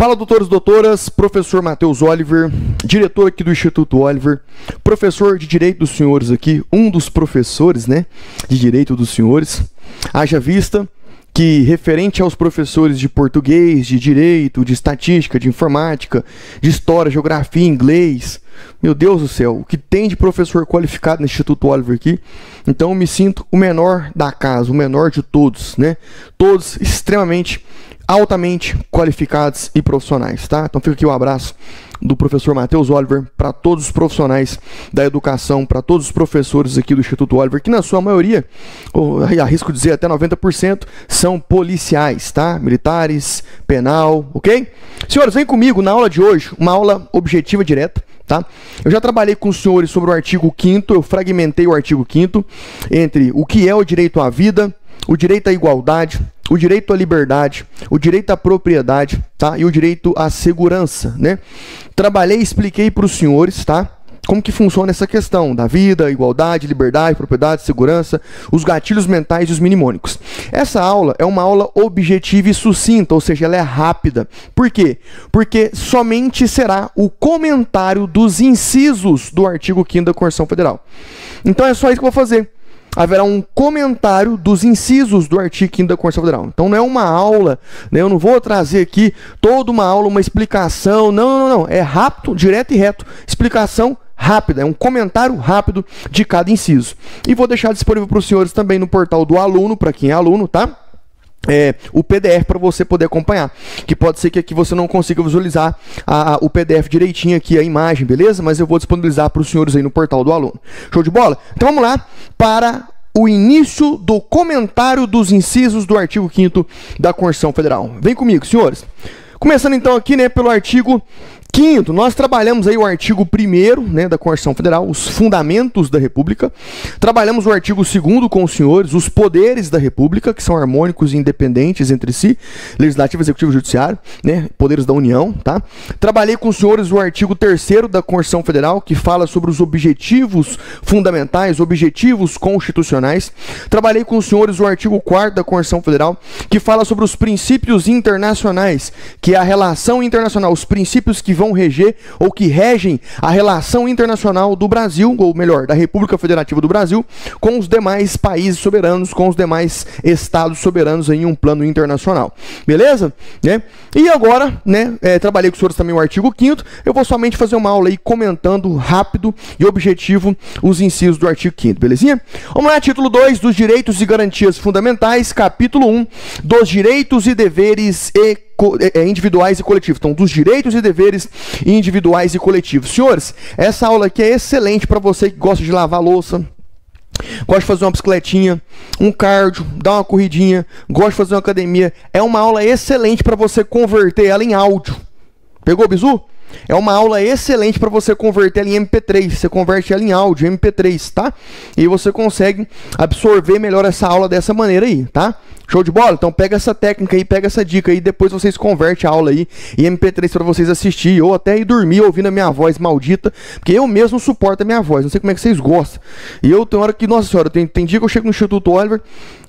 Fala, doutores e doutoras, professor Matheus Oliver, diretor aqui do Instituto Oliver, professor de Direito dos Senhores aqui, um dos professores, né, de Direito dos Senhores. Haja vista que, referente aos professores de português, de direito, de estatística, de informática, de história, geografia, inglês, meu Deus do céu, o que tem de professor qualificado no Instituto Oliver aqui? Então eu me sinto o menor da casa, o menor de todos, né? Todos extremamente, altamente qualificados e profissionais, tá? Então fica aqui o abraço do professor Matheus Oliver para todos os profissionais da educação, para todos os professores aqui do Instituto Oliver, que na sua maioria, arrisco dizer até 90%, são policiais, tá? Militares, penal, ok? Senhores, vem comigo na aula de hoje, uma aula objetiva direta, tá? Eu já trabalhei com os senhores sobre o artigo 5º, eu fragmentei o artigo 5º entre o que é o direito à vida, o direito à igualdade, o direito à liberdade, o direito à propriedade, tá? E o direito à segurança, né? Trabalhei e expliquei para os senhores, tá? Como que funciona essa questão da vida, igualdade, liberdade, propriedade, segurança, os gatilhos mentais e os mnemônicos. Essa aula é uma aula objetiva e sucinta, ou seja, ela é rápida. Por quê? Porque somente será o comentário dos incisos do artigo 5º da Constituição Federal. Então é só isso que eu vou fazer. Haverá um comentário dos incisos do artigo 5º da Constituição Federal. Então não é uma aula, né? Eu não vou trazer aqui toda uma aula, uma explicação. Não. É rápido, direto e reto. Explicação rápida, é um comentário rápido de cada inciso. E vou deixar disponível para os senhores também no portal do aluno, para quem é aluno, tá? O PDF para você poder acompanhar, que pode ser que aqui você não consiga visualizar o PDF direitinho aqui, a imagem, beleza? Mas eu vou disponibilizar para os senhores aí no portal do aluno. Show de bola? Então vamos lá para o início do comentário dos incisos do artigo 5º da Constituição Federal. Vem comigo, senhores. Começando então aqui, né, pelo artigo 5º, nós trabalhamos aí o artigo 1º, né, da Constituição Federal, os fundamentos da República. Trabalhamos o artigo 2º com os senhores, os poderes da República, que são harmônicos e independentes entre si, legislativo, executivo e judiciário, né, poderes da União, tá? Trabalhei com os senhores o artigo 3º da Constituição Federal, que fala sobre os objetivos fundamentais, objetivos constitucionais. Trabalhei com os senhores o artigo 4º da Constituição Federal, que fala sobre os princípios internacionais, que é a relação internacional, os princípios que vão reger ou que regem a relação internacional do Brasil, ou melhor, da República Federativa do Brasil, com os demais países soberanos, com os demais estados soberanos em um plano internacional. Beleza? Né? E agora, né, trabalhei com os senhores também o artigo 5º, eu vou somente fazer uma aula aí comentando rápido e objetivo os incisos do artigo 5º, belezinha? Vamos lá, título 2, dos direitos e garantias fundamentais, capítulo 1, dos direitos e deveres individuais e coletivos. Então, dos direitos e deveres individuais e coletivos. Senhores, essa aula aqui é excelente para você que gosta de lavar louça, gosta de fazer uma bicicletinha, um cardio, dar uma corridinha, gosta de fazer uma academia. É uma aula excelente para você converter ela em áudio. Pegou, bizu? É uma aula excelente para você converter ela em MP3. Você converte ela em áudio, MP3, tá? E você consegue absorver melhor essa aula dessa maneira aí, tá? Show de bola? Então pega essa técnica aí, pega essa dica aí, depois vocês convertem a aula aí em MP3 para vocês assistir, ou até ir dormir ouvindo a minha voz maldita, porque eu mesmo suporto a minha voz, não sei como é que vocês gostam. E eu tenho hora que, nossa senhora, tem dia que eu chego no Instituto Oliver,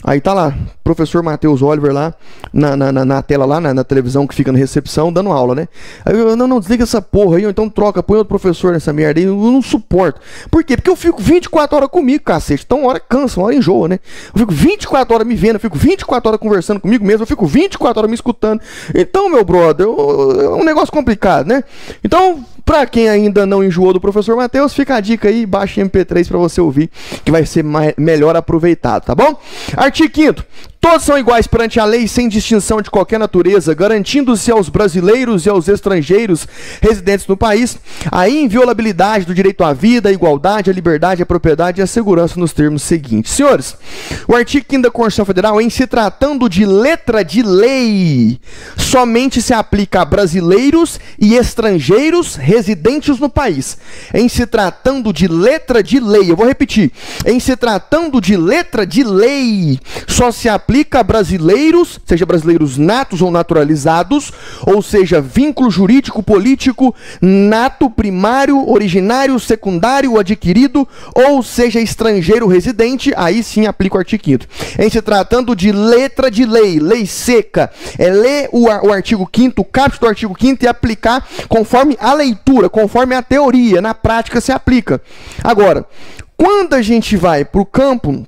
aí tá lá, professor Matheus Oliver lá, na tela lá, na televisão que fica na recepção, dando aula, né? Aí eu, não, desliga essa porra aí, ou então troca, põe outro professor nessa merda aí, eu não suporto. Por quê? Porque eu fico 24 horas comigo, cacete, então uma hora cansa, uma hora enjoa, né? Eu fico 24 horas me vendo, eu fico 24 horas conversando comigo mesmo, eu fico 24 horas me escutando. Então, meu brother, é um negócio complicado, né? Então, pra quem ainda não enjoou do professor Matheus, fica a dica aí, baixe MP3 pra você ouvir, que vai ser melhor aproveitado, tá bom? Artigo 5º. Todos são iguais perante a lei, sem distinção de qualquer natureza, garantindo-se aos brasileiros e aos estrangeiros residentes no país a inviolabilidade do direito à vida, à igualdade, à liberdade, à propriedade e à segurança nos termos seguintes. Senhores, o artigo 5º da Constituição Federal, em se tratando de letra de lei, somente se aplica a brasileiros e estrangeiros residentes no país. Em se tratando de letra de lei, eu vou repetir, em se tratando de letra de lei, só se aplica aplica a brasileiros, seja brasileiros natos ou naturalizados, ou seja, vínculo jurídico político nato, primário, originário, secundário, adquirido, ou seja, estrangeiro residente, aí sim aplica o artigo 5º. Em se tratando de letra de lei, lei seca, é ler o artigo 5º, o caput do artigo 5º e aplicar conforme a leitura, conforme a teoria, na prática se aplica. Agora, quando a gente vai para o campo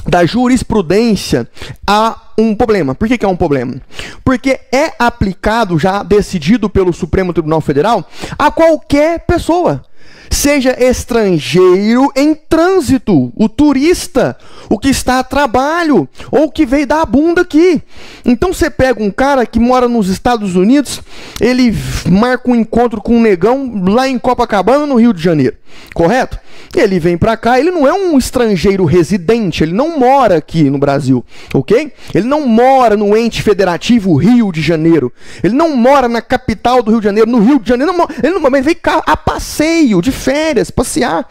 da jurisprudência, há um problema. Por que é um problema? Porque é aplicado, já decidido pelo Supremo Tribunal Federal, a qualquer pessoa. Seja estrangeiro em trânsito, o turista, o que está a trabalho, ou que veio dar a bunda aqui. Então você pega um cara que mora nos Estados Unidos, ele marca um encontro com um negão lá em Copacabana, no Rio de Janeiro, correto? Ele vem pra cá, ele não é um estrangeiro residente, ele não mora aqui no Brasil, ok? Ele não mora no ente federativo Rio de Janeiro, ele não mora na capital do Rio de Janeiro, no Rio de Janeiro, ele veio cá a passeio, de férias, passear.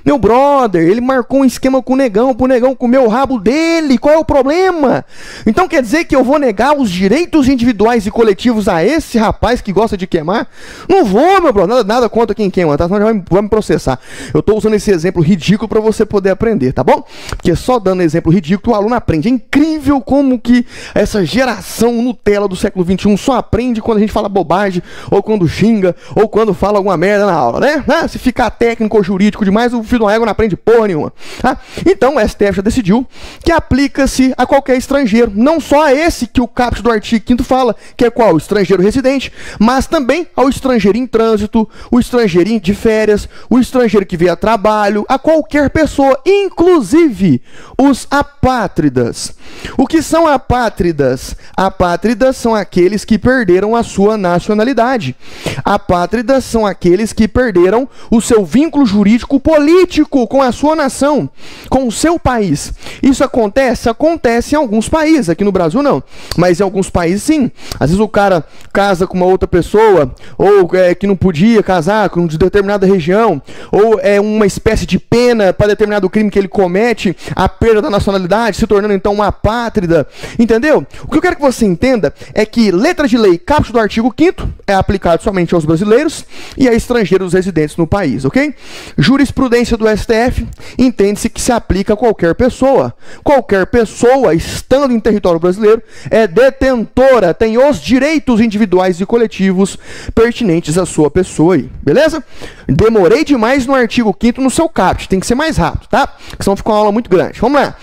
Meu brother, ele marcou um esquema com o negão, pro negão comer o rabo dele. Qual é o problema? Então quer dizer que eu vou negar os direitos individuais e coletivos a esse rapaz que gosta de queimar? Não vou, meu brother. Nada contra quem queima, tá? Senão já vai me processar. Eu tô usando esse exemplo ridículo para você poder aprender, tá bom? Porque só dando exemplo ridículo o aluno aprende. É incrível como que essa geração Nutella do século XXI só aprende quando a gente fala bobagem, ou quando xinga, ou quando fala alguma merda na aula, né? Se ficar técnico ou jurídico demais, o filho de uma égua não aprende porra nenhuma. Tá? Então, o STF já decidiu que aplica-se a qualquer estrangeiro, não só a esse que o caput do artigo 5º fala, que é qual? O estrangeiro residente, mas também ao estrangeiro em trânsito, o estrangeiro de férias, o estrangeiro que veio a trabalho, a qualquer pessoa, inclusive os apátridas. O que são apátridas? Apátridas são aqueles que perderam a sua nacionalidade. Apátridas são aqueles que perderam o seu vínculo jurídico político com a sua nação, com o seu país. Isso acontece? Acontece em alguns países, aqui no Brasil não, mas em alguns países sim. Às vezes o cara casa com uma outra pessoa, ou que não podia casar com de determinada região, ou é uma espécie de pena para determinado crime que ele comete, a perda da nacionalidade, se tornando então uma apátrida, entendeu? O que eu quero que você entenda é que letra de lei, caput do artigo 5º, é aplicado somente aos brasileiros e a estrangeiros residentes no país, ok? Jurisprudência do STF, entende-se que se aplica a qualquer pessoa. Qualquer pessoa, estando em território brasileiro, é detentora, tem os direitos individuais e coletivos pertinentes à sua pessoa aí, beleza? Demorei demais no artigo 5º no seu caput, tem que ser mais rápido, tá? Porque senão fica uma aula muito grande. Vamos lá.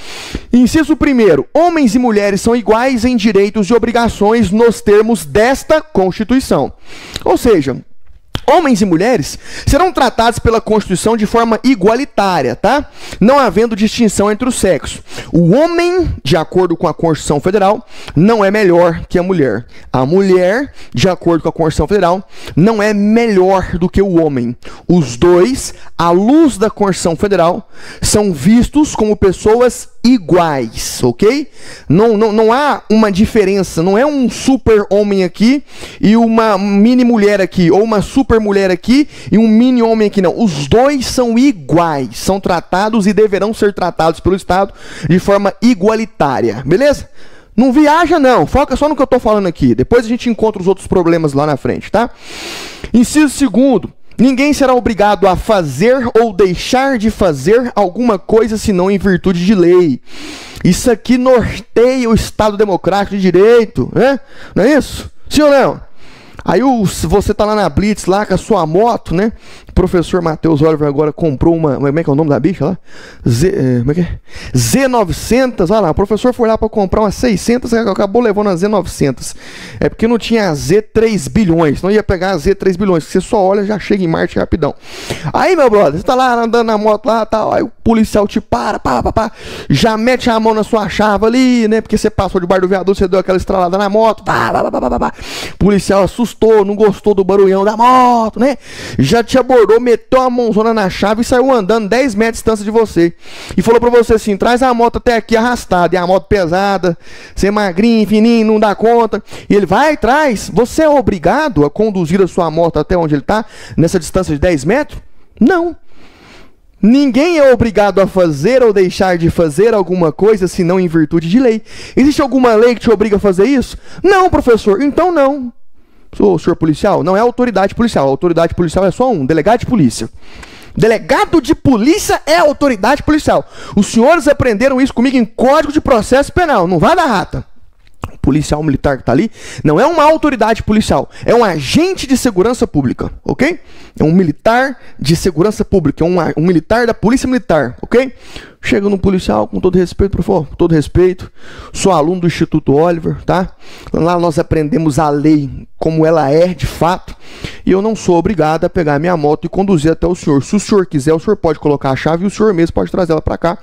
Inciso 1º, homens e mulheres são iguais em direitos e obrigações nos termos desta Constituição. Ou seja, homens e mulheres serão tratados pela Constituição de forma igualitária, tá? Não havendo distinção entre os sexos. O homem, de acordo com a Constituição Federal, não é melhor que a mulher. A mulher, de acordo com a Constituição Federal, não é melhor do que o homem. Os dois, à luz da Constituição Federal, são vistos como pessoas iguais, ok? Não há uma diferença, não é um super homem aqui e uma mini mulher aqui, ou uma super mulher aqui e um mini homem aqui, não. Os dois são iguais, são tratados e deverão ser tratados pelo Estado de forma igualitária, beleza? Não viaja não, foca só no que eu tô falando aqui, depois a gente encontra os outros problemas lá na frente, tá? Inciso 2º, ninguém será obrigado a fazer ou deixar de fazer alguma coisa senão em virtude de lei. Isso aqui norteia o Estado Democrático de Direito, né? Não é isso? Sim ou não? Aí você tá lá na Blitz, lá com a sua moto, né? O professor Matheus Oliver agora comprou uma... Como é que é o nome da bicha lá? Como é que é? Z900, olha lá, o professor foi lá para comprar umas 600 e acabou levando a Z900. É porque não tinha a Z3 bilhões, não ia pegar a Z3 bilhões, que você só olha já chega em Marte rapidão. Aí, meu brother, você tá lá andando na moto lá, tal, aí o policial te para, já mete a mão na sua chave ali, né? Porque você passou debaixo do viaduto, você deu aquela estralada na moto, policial assustou, não gostou do barulhão da moto, né? Já te abordou, meteu a mãozona na chave e saiu andando 10 metros de distância de você. E falou pra você assim, traz a moto até aqui arrastada. E a moto pesada, você é magrinho, fininho, não dá conta. E ele vai, traz. Você é obrigado a conduzir a sua moto até onde ele tá, nessa distância de 10 metros? Não. Ninguém é obrigado a fazer ou deixar de fazer alguma coisa senão em virtude de lei. Existe alguma lei que te obriga a fazer isso? Não, professor. Então não. Sou senhor policial? Não é autoridade policial. A autoridade policial é só um, delegado de polícia. Delegado de polícia é autoridade policial. Os senhores aprenderam isso comigo em Código de Processo Penal. Não vai dar rata. O policial militar que está ali não é uma autoridade policial, é um agente de segurança pública, ok? É um militar de segurança pública, é um militar da polícia militar, ok? Chega no policial, com todo respeito, professor, com todo respeito, sou aluno do Instituto Oliver, tá? Lá nós aprendemos a lei como ela é de fato, e eu não sou obrigado a pegar minha moto e conduzir até o senhor. Se o senhor quiser, o senhor pode colocar a chave e o senhor mesmo pode trazer ela para cá,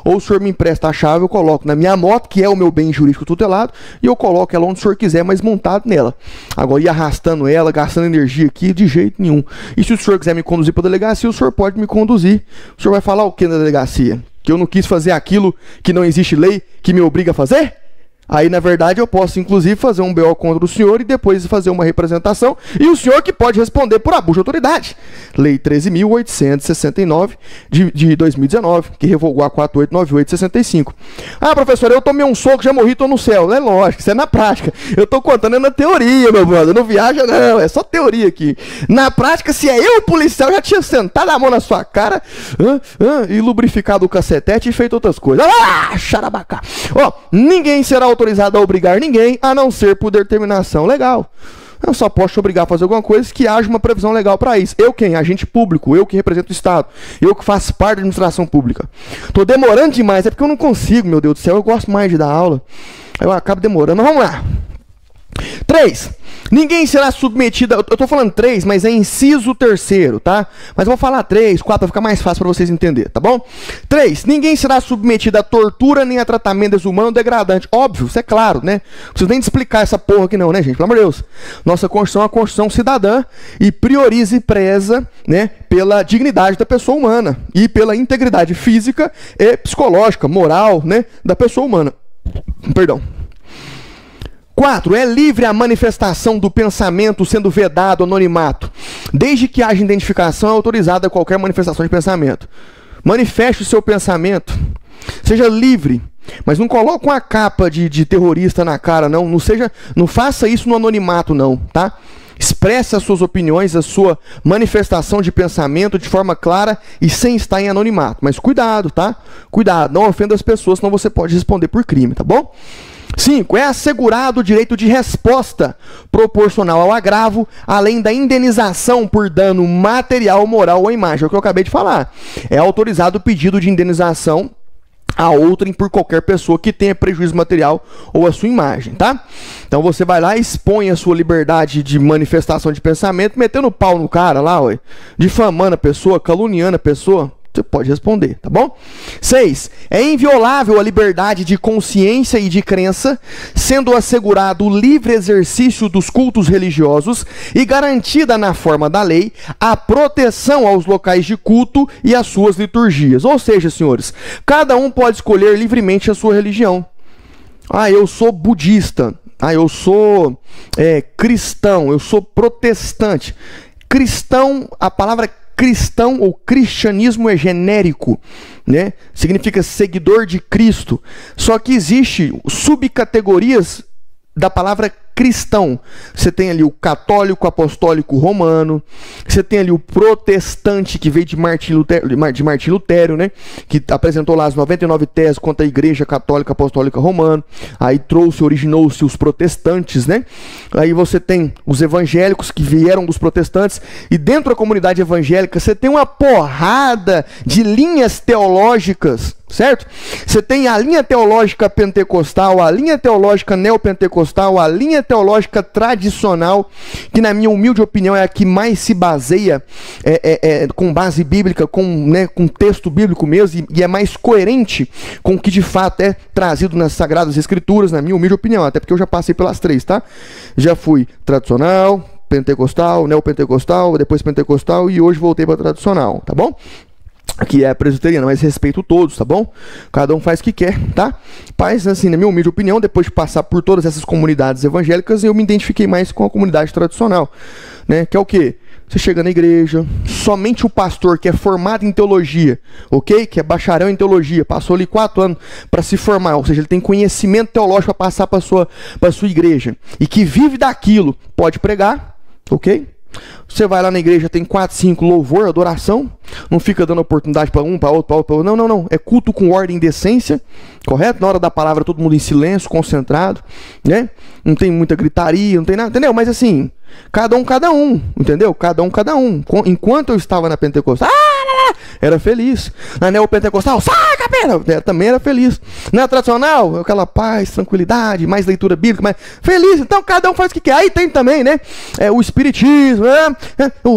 ou o senhor me empresta a chave, eu coloco na minha moto, que é o meu bem jurídico tutelado, e eu coloco ela onde o senhor quiser, mas montado nela. Agora, ir arrastando ela, gastando energia aqui, de jeito nenhum. E se o senhor quiser me conduzir para a delegacia, o senhor pode me conduzir. O senhor vai falar o que na delegacia? Que eu não quis fazer aquilo que não existe lei que me obriga a fazer? Aí, na verdade, eu posso, inclusive, fazer um BO contra o senhor e depois fazer uma representação. E o senhor que pode responder por abuso de autoridade. Lei 13.869 de 2019, que revogou a 4898 de 65. Ah, professor, eu tomei um soco, já morri, tô no céu. É lógico, isso é na prática. Eu tô contando é na teoria, meu brother. Não viaja, não. É só teoria aqui. Na prática, se é eu, policial, já tinha sentado a mão na sua cara e lubrificado o cacetete e feito outras coisas. Ah, xarabacá. Ó, ninguém será autorizado a obrigar ninguém, a não ser por determinação legal. Eu só posso te obrigar a fazer alguma coisa que haja uma previsão legal para isso. Eu quem? Agente público, eu que represento o Estado, eu que faço parte da administração pública. Tô demorando demais, é porque eu não consigo, meu Deus do céu, eu gosto mais de dar aula. Eu acabo demorando, mas vamos lá. 3. Ninguém será submetido, eu tô falando 3, mas é inciso 3º, tá? Mas eu vou falar 3, 4, para ficar mais fácil para vocês entenderem, tá bom? 3. Ninguém será submetido a tortura nem a tratamento desumano ou degradante. Óbvio, isso é claro, né? Não preciso nem explicar essa porra aqui não, né, gente? Pelo amor de Deus. Nossa Constituição é uma Constituição cidadã e prioriza e preza, né, pela dignidade da pessoa humana e pela integridade física e psicológica, moral, né, da pessoa humana. Perdão. 4. É livre a manifestação do pensamento sendo vedado anonimato. Desde que haja identificação, é autorizada qualquer manifestação de pensamento. Manifeste o seu pensamento. Seja livre. Mas não coloque uma capa de terrorista na cara, não. Não faça isso no anonimato, não, tá? Expresse as suas opiniões, a sua manifestação de pensamento de forma clara e sem estar em anonimato. Mas cuidado, tá? Cuidado, não ofenda as pessoas, senão você pode responder por crime, tá bom? 5. É assegurado o direito de resposta proporcional ao agravo, além da indenização por dano material, moral ou imagem. É o que eu acabei de falar. É autorizado o pedido de indenização a outrem por qualquer pessoa que tenha prejuízo material ou a sua imagem, tá? Então você vai lá e expõe a sua liberdade de manifestação de pensamento, metendo pau no cara lá, ué, difamando a pessoa, caluniando a pessoa. Você pode responder, tá bom? 6. É inviolável a liberdade de consciência e de crença, sendo assegurado o livre exercício dos cultos religiosos e garantida na forma da lei a proteção aos locais de culto e às suas liturgias. Ou seja, senhores, cada um pode escolher livremente a sua religião. Ah, eu sou budista. Ah, eu sou cristão. Eu sou protestante. Cristão, a palavra cristão ou cristianismo é genérico, né? Significa seguidor de Cristo. Só que existe subcategorias da palavra cristão. Você tem ali o católico apostólico romano, você tem ali o protestante, que veio de Martim Lutero, né? Que apresentou lá as 99 teses contra a Igreja Católica Apostólica Romana. Aí originou-se os protestantes, né? Aí você tem os evangélicos, que vieram dos protestantes, e dentro da comunidade evangélica você tem uma porrada de linhas teológicas, certo? Você tem a linha teológica pentecostal, a linha teológica neopentecostal, a linha teológica tradicional, que na minha humilde opinião é a que mais se baseia com base bíblica, com texto bíblico mesmo, e é mais coerente com o que de fato é trazido nas Sagradas Escrituras, na minha humilde opinião, até porque eu já passei pelas 3, tá? Já fui tradicional, pentecostal, neopentecostal, depois pentecostal e hoje voltei para tradicional, tá bom? Que é presbiteriana, mas respeito todos, tá bom? Cada um faz o que quer, tá? Mas, assim, na minha humilde opinião, depois de passar por todas essas comunidades evangélicas, eu me identifiquei mais com a comunidade tradicional, né? Que é o quê? Você chega na igreja, somente o pastor que é formado em teologia, ok? Que é bacharel em teologia, passou ali 4 anos para se formar, ou seja, ele tem conhecimento teológico para passar para sua igreja, e que vive daquilo, pode pregar, ok? Você vai lá na igreja, tem 4, 5 louvor, adoração, não fica dando oportunidade para um, para outro, para outro. Não. É culto com ordem e decência, correto? Na hora da palavra, todo mundo em silêncio, concentrado, né? Não tem muita gritaria, não tem nada, entendeu? Mas assim, cada um, entendeu? Cada um. Enquanto eu estava na Pentecostal, era feliz. Na neopentecostal, sai, capeta! Também era feliz. Na tradicional, aquela paz, tranquilidade, mais leitura bíblica, mais feliz. Então cada um faz o que quer. Aí tem também, né? O espiritismo,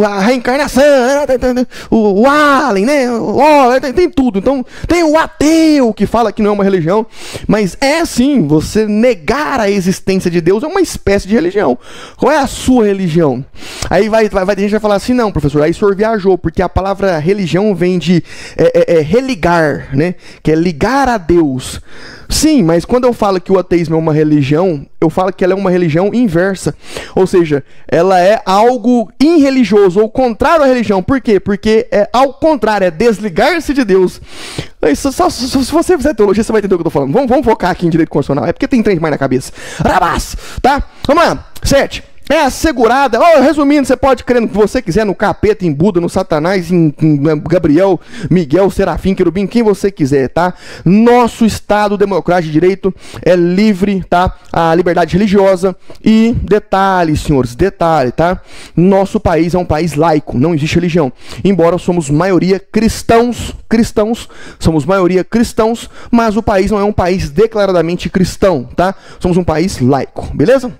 a reencarnação, o alien, né? Tem tudo. Então tem o ateu que fala que não é uma religião, mas é sim, você negar a existência de Deus é uma espécie de religião. Qual é a sua religião? Aí a gente vai falar assim, não, professor, aí o senhor viajou, porque a palavra religião vem de religar, né? Que é ligar a Deus. Sim, mas quando eu falo que o ateísmo é uma religião, eu falo que ela é uma religião inversa. Ou seja, ela é algo irreligioso, ou contrário à religião. Por quê? Porque é ao contrário, é desligar-se de Deus. Se você fizer teologia, você vai entender o que eu tô falando. Vamos focar aqui em direito constitucional. É porque tem trem demais na cabeça. Rabás, tá? Vamos lá. 7. É assegurada, resumindo, você pode crer no que você quiser, no capeta, em Buda, no Satanás, em Gabriel, Miguel, Serafim, Querubim, quem você quiser, tá? Nosso Estado democrático de direito é livre, tá? A liberdade religiosa e detalhe, senhores, detalhe, tá? Nosso país é um país laico, não existe religião. Embora somos maioria cristãos, somos maioria cristãos, mas o país não é um país declaradamente cristão, tá? Somos um país laico, beleza?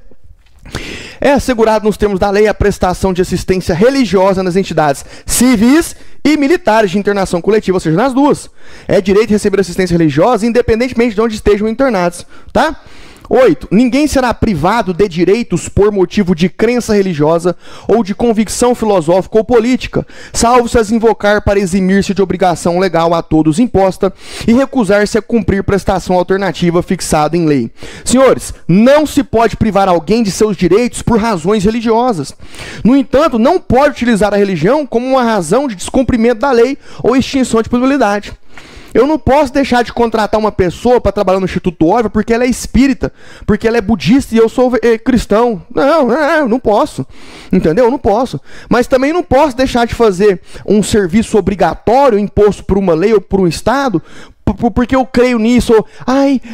É assegurado nos termos da lei a prestação de assistência religiosa nas entidades civis e militares de internação coletiva, ou seja, nas duas. É direito de receber assistência religiosa independentemente de onde estejam internados, tá? 8. Ninguém será privado de direitos por motivo de crença religiosa ou de convicção filosófica ou política, salvo se as invocar para eximir-se de obrigação legal a todos imposta e recusar-se a cumprir prestação alternativa fixada em lei. Senhores, não se pode privar alguém de seus direitos por razões religiosas. No entanto, não pode utilizar a religião como uma razão de descumprimento da lei ou extinção de punibilidade. Eu não posso deixar de contratar uma pessoa para trabalhar no Instituto Oliver porque ela é espírita, porque ela é budista e eu sou cristão. Não posso. Entendeu? Eu não posso. Mas também não posso deixar de fazer um serviço obrigatório imposto por uma lei ou por um Estado porque eu creio nisso.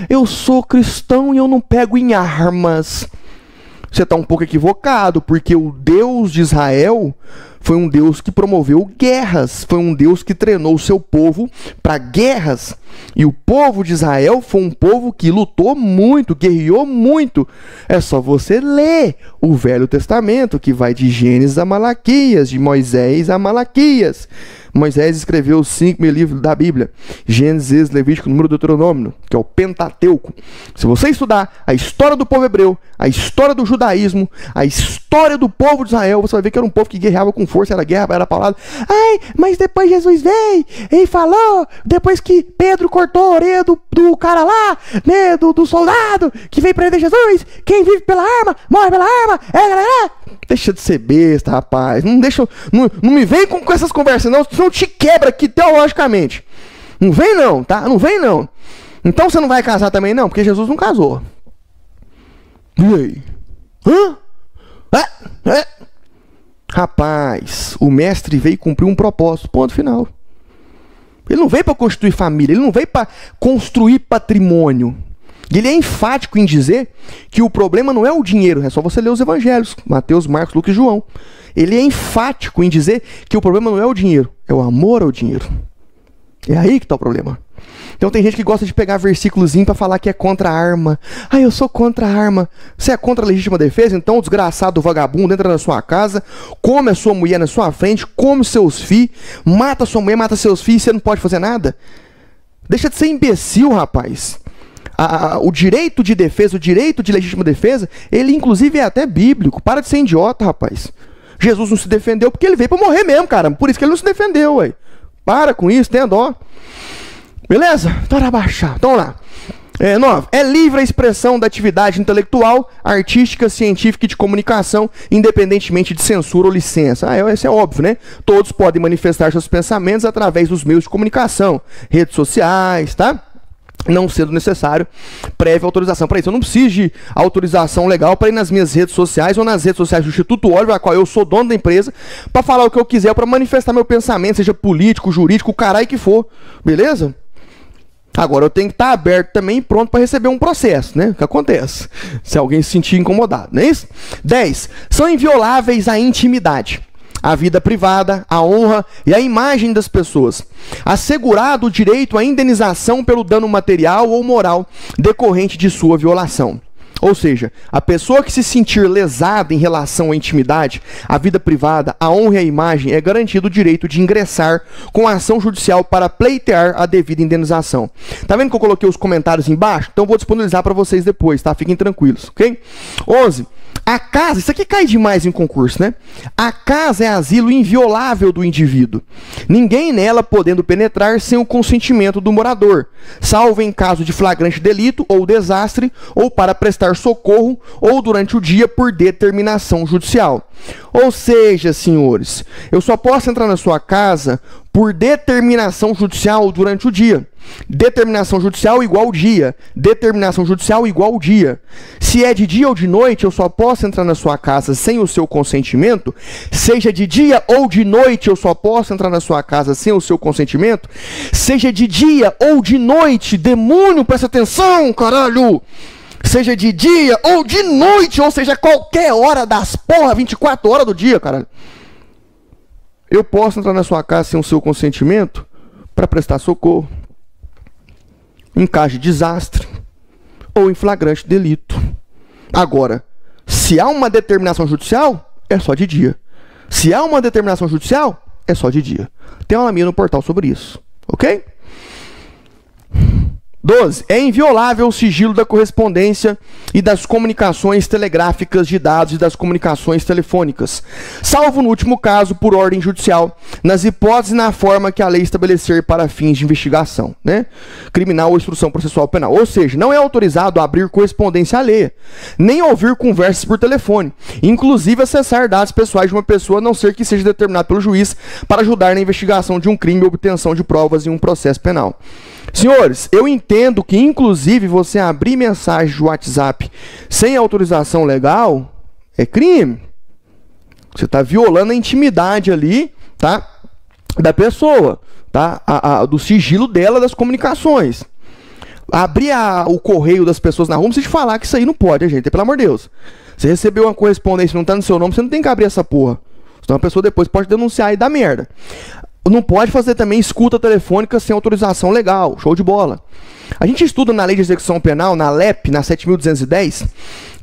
Eu sou cristão e eu não pego em armas. Você está um pouco equivocado, porque o Deus de Israel foi um Deus que promoveu guerras, foi um Deus que treinou o seu povo para guerras. E o povo de Israel foi um povo que lutou muito, guerreou muito. É só você ler o Velho Testamento, que vai de Gênesis a Malaquias, de Moisés a Malaquias. Moisés escreveu os 5 livros da Bíblia: Gênesis, Levítico, Número, Deuteronômio, que é o Pentateuco. Se você estudar a história do povo hebreu, a história do judaísmo, a história do povo de Israel, você vai ver que era um povo que guerreava com força, era guerra, era palavra. Mas depois Jesus veio e falou, depois que Pedro cortou a orelha do cara lá, né, do soldado que veio prender Jesus, quem vive pela arma, morre pela arma. Deixa de ser besta, rapaz. Não me vem com essas conversas, não te quebra aqui teologicamente. Não vem não, tá? Não vem não. Então você não vai casar também não, porque Jesus não casou. E aí? Rapaz, o mestre veio cumprir um propósito, ponto final. Ele não veio para constituir família, ele não veio para construir patrimônio. Ele é enfático em dizer que o problema não é o dinheiro, é só você ler os evangelhos, Mateus, Marcos, Lucas e João. Ele é enfático em dizer que o problema não é o dinheiro, é o amor ao dinheiro. É aí que está o problema. Então tem gente que gosta de pegar versículozinho para falar que é contra a arma. Eu sou contra a arma. Você é contra a legítima defesa? Então o desgraçado vagabundo entra na sua casa, come a sua mulher na sua frente, come os seus filhos, mata a sua mulher, mata seus filhos e você não pode fazer nada? Deixa de ser imbecil, rapaz. O direito de defesa, o direito de legítima defesa, ele inclusive é até bíblico. Para de ser idiota, rapaz. Jesus não se defendeu porque ele veio para morrer mesmo, cara. Por isso que ele não se defendeu, ué. Para com isso, tenha dó. Beleza? Então vamos lá. 9. É livre a expressão da atividade intelectual, artística, científica e de comunicação, independentemente de censura ou licença. Isso é óbvio, né? Todos podem manifestar seus pensamentos através dos meios de comunicação, redes sociais, tá? Não sendo necessário prévia autorização para isso. Eu não preciso de autorização legal para ir nas minhas redes sociais ou nas redes sociais do Instituto Oliver, a qual eu sou dono da empresa, para falar o que eu quiser, para manifestar meu pensamento, seja político, jurídico, o caralho que for. Beleza? Agora, eu tenho que estar aberto também e pronto para receber um processo, né? O que acontece? Se alguém se sentir incomodado, não é isso? 10. São invioláveis a intimidade, a vida privada, a honra e a imagem das pessoas, assegurado o direito à indenização pelo dano material ou moral decorrente de sua violação. Ou seja, a pessoa que se sentir lesada em relação à intimidade, à vida privada, à honra e à imagem, é garantido o direito de ingressar com a ação judicial para pleitear a devida indenização. Tá vendo que eu coloquei os comentários embaixo? Então eu vou disponibilizar para vocês depois, tá? Fiquem tranquilos, ok? 11. A casa, isso aqui cai demais em concurso, né? A casa é asilo inviolável do indivíduo. Ninguém nela podendo penetrar sem o consentimento do morador, salvo em caso de flagrante delito ou desastre, ou para prestar socorro, ou durante o dia por determinação judicial. Ou seja, senhores, eu só posso entrar na sua casa por determinação judicial durante o dia. Determinação judicial igual dia. Determinação judicial igual dia. Se é de dia ou de noite, eu só posso entrar na sua casa sem o seu consentimento. Seja de dia ou de noite, eu só posso entrar na sua casa sem o seu consentimento. Seja de dia ou de noite, demônio, presta atenção, caralho! Seja de dia ou de noite, ou seja, qualquer hora das porra, 24 horas do dia, caralho. Eu posso entrar na sua casa sem o seu consentimento para prestar socorro, em caso de desastre ou em flagrante delito. Agora, se há uma determinação judicial, é só de dia. Se há uma determinação judicial, é só de dia. Tem uma minha no portal sobre isso, ok? 12. É inviolável o sigilo da correspondência e das comunicações telegráficas de dados e das comunicações telefônicas, salvo no último caso por ordem judicial, nas hipóteses e na forma que a lei estabelecer para fins de investigação, né? Criminal ou instrução processual penal. Ou seja, não é autorizado abrir correspondência alheia, nem ouvir conversas por telefone, inclusive acessar dados pessoais de uma pessoa, a não ser que seja determinado pelo juiz para ajudar na investigação de um crime ou obtenção de provas em um processo penal. Senhores, eu entendo que, inclusive, você abrir mensagem de WhatsApp sem autorização legal é crime. Você está violando a intimidade ali, tá, da pessoa, tá, do sigilo dela, das comunicações. Abrir o correio das pessoas na rua, não precisa falar que isso aí não pode, gente, pelo amor de Deus. Você recebeu uma correspondência, não está no seu nome, você não tem que abrir essa porra. Senão a pessoa depois pode denunciar e dar merda. Não pode fazer também escuta telefônica sem autorização legal. Show de bola. A gente estuda na Lei de Execução Penal, na LEP, na 7.210,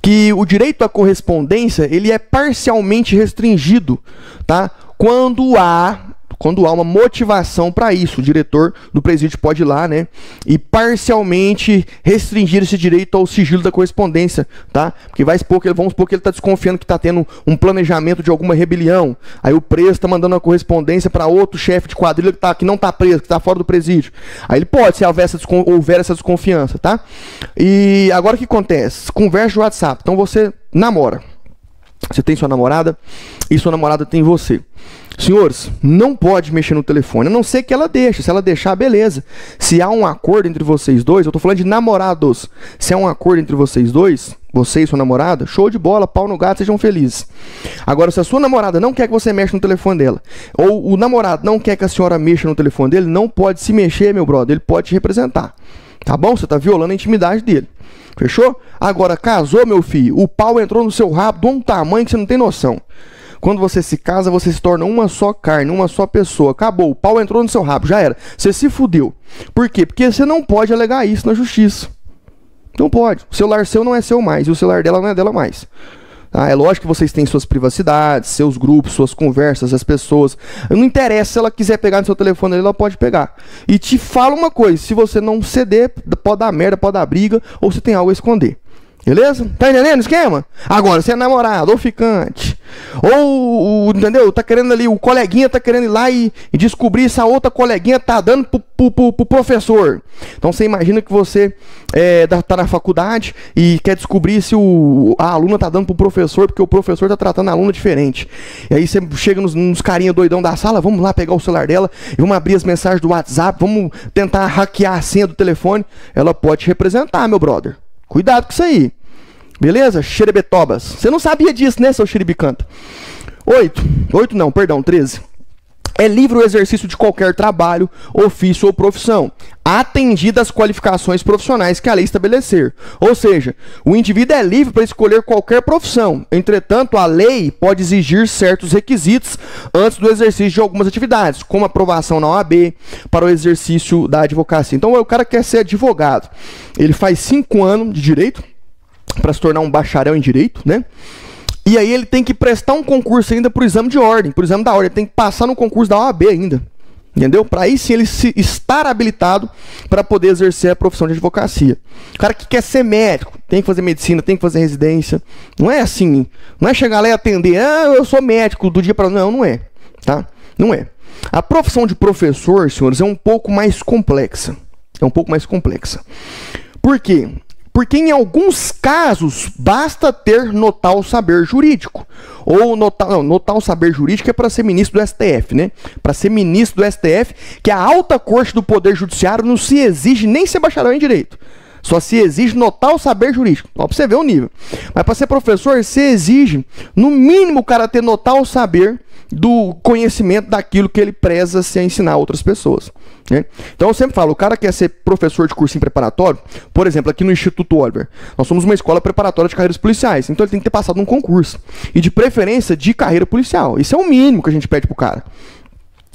que o direito à correspondência ele é parcialmente restringido, tá? Quando há uma motivação para isso. O diretor do presídio pode ir lá, né, e restringir esse direito ao sigilo da correspondência, tá? Porque vamos supor que ele está desconfiando que está tendo um planejamento de alguma rebelião. Aí o preso está mandando uma correspondência para outro chefe de quadrilha que não está preso, que está fora do presídio. Aí ele pode, se houver essa desconfiança, tá? E agora o que acontece? Conversa de WhatsApp. Então você namora. Você tem sua namorada e sua namorada tem você. Senhores, não pode mexer no telefone, a não ser que ela deixe. Se ela deixar, beleza. Se há um acordo entre vocês dois, eu tô falando de namorados. Se há um acordo entre vocês dois, você e sua namorada, show de bola, pau no gato, sejam felizes. Agora, se a sua namorada não quer que você mexa no telefone dela, ou o namorado não quer que a senhora mexa no telefone dele, não pode se mexer, meu brother, ele pode te representar. Tá bom? Você tá violando a intimidade dele. Fechou? Agora, casou, meu filho, o pau entrou no seu rabo de um tamanho que você não tem noção. Quando você se casa, você se torna uma só carne, uma só pessoa. Acabou, o pau entrou no seu rabo, já era. Você se fudeu. Por quê? Porque você não pode alegar isso na justiça. Não pode. O celular seu não é seu mais, e o celular dela não é dela mais. Tá? É lógico que vocês têm suas privacidades, seus grupos, suas conversas, as pessoas. Não interessa, se ela quiser pegar no seu telefone, ela pode pegar. E te fala uma coisa, se você não ceder, pode dar merda, pode dar briga, ou você tem algo a esconder. Beleza? Tá entendendo o esquema? Agora, se é namorado ou ficante, Ou, entendeu? Tá querendo ali, o coleguinha tá querendo ir lá e descobrir se a outra coleguinha tá dando pro professor. Então você imagina que você tá na faculdade e quer descobrir se a aluna tá dando pro professor, porque o professor tá tratando a aluna diferente. E aí você chega nos carinha doidão da sala, vamos lá pegar o celular dela e vamos abrir as mensagens do WhatsApp, vamos tentar hackear a senha do telefone. Ela pode te representar, meu brother. Cuidado com isso aí. Beleza? Xerebetobas. Você não sabia disso, né, seu xeribicanta? 13. É livre o exercício de qualquer trabalho, ofício ou profissão, atendida às qualificações profissionais que a lei estabelecer. Ou seja, o indivíduo é livre para escolher qualquer profissão. Entretanto, a lei pode exigir certos requisitos antes do exercício de algumas atividades, como aprovação na OAB, para o exercício da advocacia. Então, o cara quer ser advogado. Ele faz 5 anos de direito, para se tornar um bacharel em direito, né? E aí ele tem que prestar um concurso ainda pro exame de ordem, pro exame da ordem, ele tem que passar no concurso da OAB ainda, entendeu? Para aí sim ele estar habilitado para poder exercer a profissão de advocacia. O cara que quer ser médico, tem que fazer medicina, tem que fazer residência. Não é assim, não é chegar lá e atender, eu sou médico do dia para não é, tá? Não é. A profissão de professor, senhores, é um pouco mais complexa. É um pouco mais complexa. Por quê? Porque em alguns casos basta ter notal saber jurídico. Ou notal saber jurídico é para ser ministro do STF, né? Para ser ministro do STF, que a alta corte do Poder Judiciário não se exige nem ser bacharel em direito. Só se exige notal saber jurídico. Ó, pra você ver o nível. Mas para ser professor, se exige, no mínimo, o cara ter notal saber do conhecimento daquilo que ele preza se ensinar a outras pessoas, né? Então eu sempre falo, o cara quer ser professor de cursinho preparatório, por exemplo, aqui no Instituto Oliver, nós somos uma escola preparatória de carreiras policiais, então ele tem que ter passado num concurso, e de preferência de carreira policial. Isso é o mínimo que a gente pede pro cara.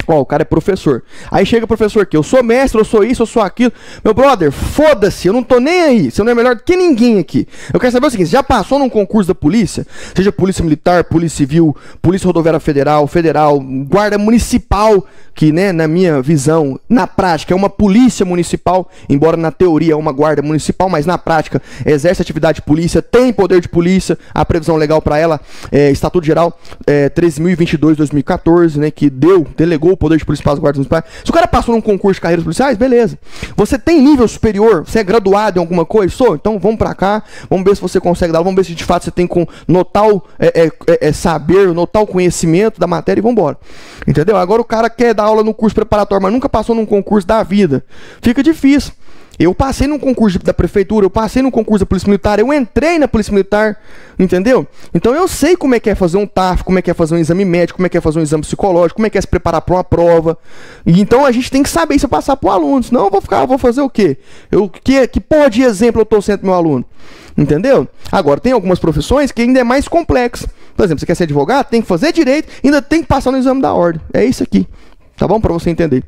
Ó, o cara é professor. Aí chega o professor aqui, eu sou mestre, eu sou isso, eu sou aquilo. Meu brother, foda-se, eu não tô nem aí. Você não é melhor do que ninguém aqui. Eu quero saber o seguinte, já passou num concurso da polícia? Seja polícia militar, polícia civil, polícia rodoviária federal, guarda municipal, que, né, na minha visão, na prática é uma polícia municipal, embora na teoria é uma guarda municipal, mas na prática exerce atividade de polícia, tem poder de polícia, a previsão legal para ela Estatuto Geral 13.022/2014, né, que delegou o poder de polícia para as guardas municipais. Se o cara passou num concurso de carreiras policiais, beleza. Você tem nível superior, você é graduado em alguma coisa? Sou? Então vamos para cá, vamos ver se você consegue dar, vamos ver se de fato você tem com notal saber, notal conhecimento da matéria e vamos embora. Entendeu? Agora o cara quer dar aula no curso preparatório, mas nunca passou num concurso da vida. Fica difícil. Eu passei num concurso da prefeitura, eu passei num concurso da Polícia Militar, eu entrei na Polícia Militar, entendeu? Então eu sei como é que é fazer um TAF, como é que é fazer um exame médico, como é que é fazer um exame psicológico, como é que é se preparar para uma prova. E então a gente tem que saber isso passar para o aluno, senão eu vou fazer o quê? Que porra de exemplo eu estou sendo pro meu aluno? Entendeu? Agora, tem algumas profissões que ainda é mais complexo. Por exemplo, você quer ser advogado, tem que fazer direito, ainda tem que passar no exame da ordem. É isso aqui, tá bom? Para você entender.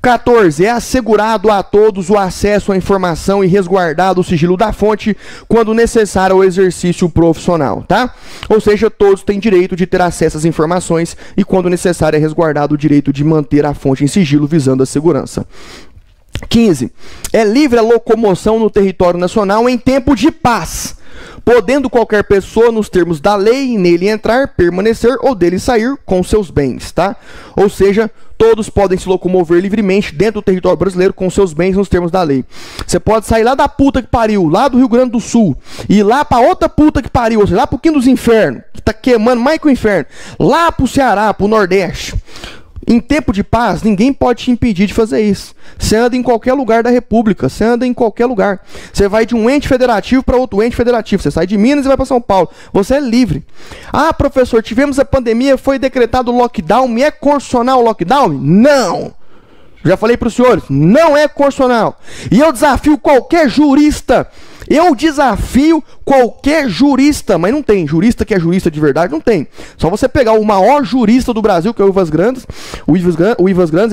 14. É assegurado a todos o acesso à informação e resguardado o sigilo da fonte quando necessário ao exercício profissional, tá? Ou seja, todos têm direito de ter acesso às informações e quando necessário é resguardado o direito de manter a fonte em sigilo visando a segurança. 15. É livre a locomoção no território nacional em tempo de paz, podendo qualquer pessoa, nos termos da lei, nele entrar, permanecer ou dele sair com seus bens, tá? Ou seja, todos podem se locomover livremente dentro do território brasileiro com seus bens nos termos da lei. Você pode sair lá da puta que pariu, lá do Rio Grande do Sul, e ir lá pra outra puta que pariu, ou seja, lá pro quinto dos infernos, que tá queimando mais que o inferno, lá pro Ceará, pro Nordeste. Em tempo de paz, ninguém pode te impedir de fazer isso. Você anda em qualquer lugar da República, você anda em qualquer lugar. Você vai de um ente federativo para outro ente federativo. Você sai de Minas e vai para São Paulo. Você é livre. Ah, professor, tivemos a pandemia, foi decretado lockdown. É constitucional o lockdown? Não! Já falei para os senhores, não é constitucional. E eu desafio qualquer jurista. Eu desafio qualquer jurista, mas não tem jurista que é jurista de verdade, não tem. Só você pegar o maior jurista do Brasil, que é o Ivas Grandes,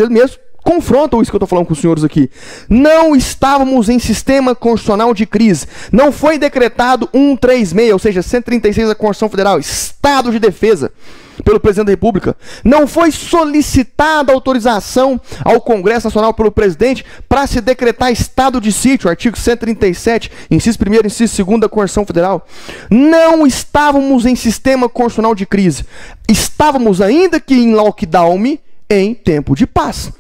ele mesmo confrontam isso que eu estou falando com os senhores aqui. Não estávamos em sistema constitucional de crise. Não foi decretado 136, ou seja, 136 da Constituição Federal, estado de defesa, pelo presidente da República. Não foi solicitada autorização ao Congresso Nacional pelo presidente para se decretar estado de sítio, artigo 137, inciso 1º, inciso 2º da Constituição Federal. Não estávamos em sistema constitucional de crise. Estávamos ainda que em lockdown em tempo de paz.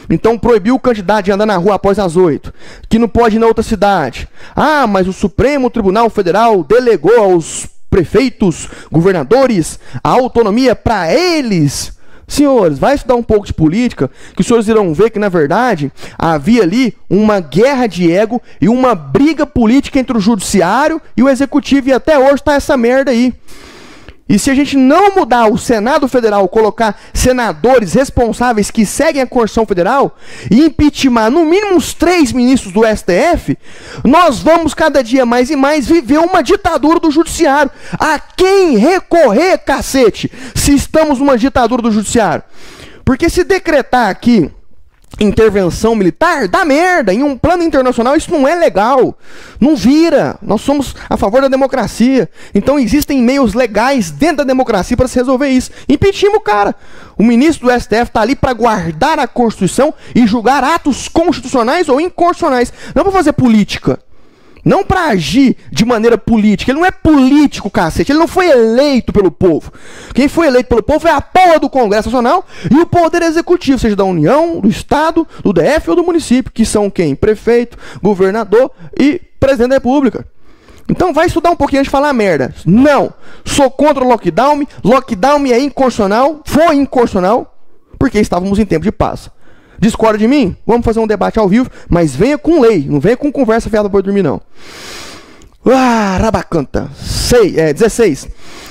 Então proibiu o candidato de andar na rua após as 8, que não pode ir na outra cidade. Ah, mas o Supremo Tribunal Federal delegou aos prefeitos, governadores, a autonomia para eles. Senhores, vai estudar um pouco de política, que os senhores irão ver que, na verdade, havia ali uma guerra de ego e uma briga política entre o judiciário e o executivo, e até hoje está essa merda aí. E se a gente não mudar o Senado Federal, colocar senadores responsáveis que seguem a Constituição Federal e impeachment no mínimo uns 3 ministros do STF, nós vamos cada dia mais e mais viver uma ditadura do judiciário. A quem recorrer, cacete, se estamos numa ditadura do judiciário? Porque se decretar aqui intervenção militar, dá merda. Em um plano internacional isso não é legal. Não vira. Nós somos a favor da democracia. Então existem meios legais dentro da democracia para se resolver isso. Impeachment o cara. O ministro do STF está ali para guardar a Constituição e julgar atos constitucionais ou inconstitucionais. Não para fazer política. Não para agir de maneira política. Ele não é político, cacete. Ele não foi eleito pelo povo. Quem foi eleito pelo povo é a porra do Congresso Nacional e o Poder Executivo, seja da União, do Estado, do DF ou do município, que são quem? Prefeito, governador e presidente da República. Então vai estudar um pouquinho antes de falar merda. Não. Sou contra o lockdown. Lockdown é inconstitucional. Foi inconstitucional porque estávamos em tempo de paz. Discorda de mim? Vamos fazer um debate ao vivo, mas venha com lei, não venha com conversa fiada para dormir, não. Rabacanta. 16.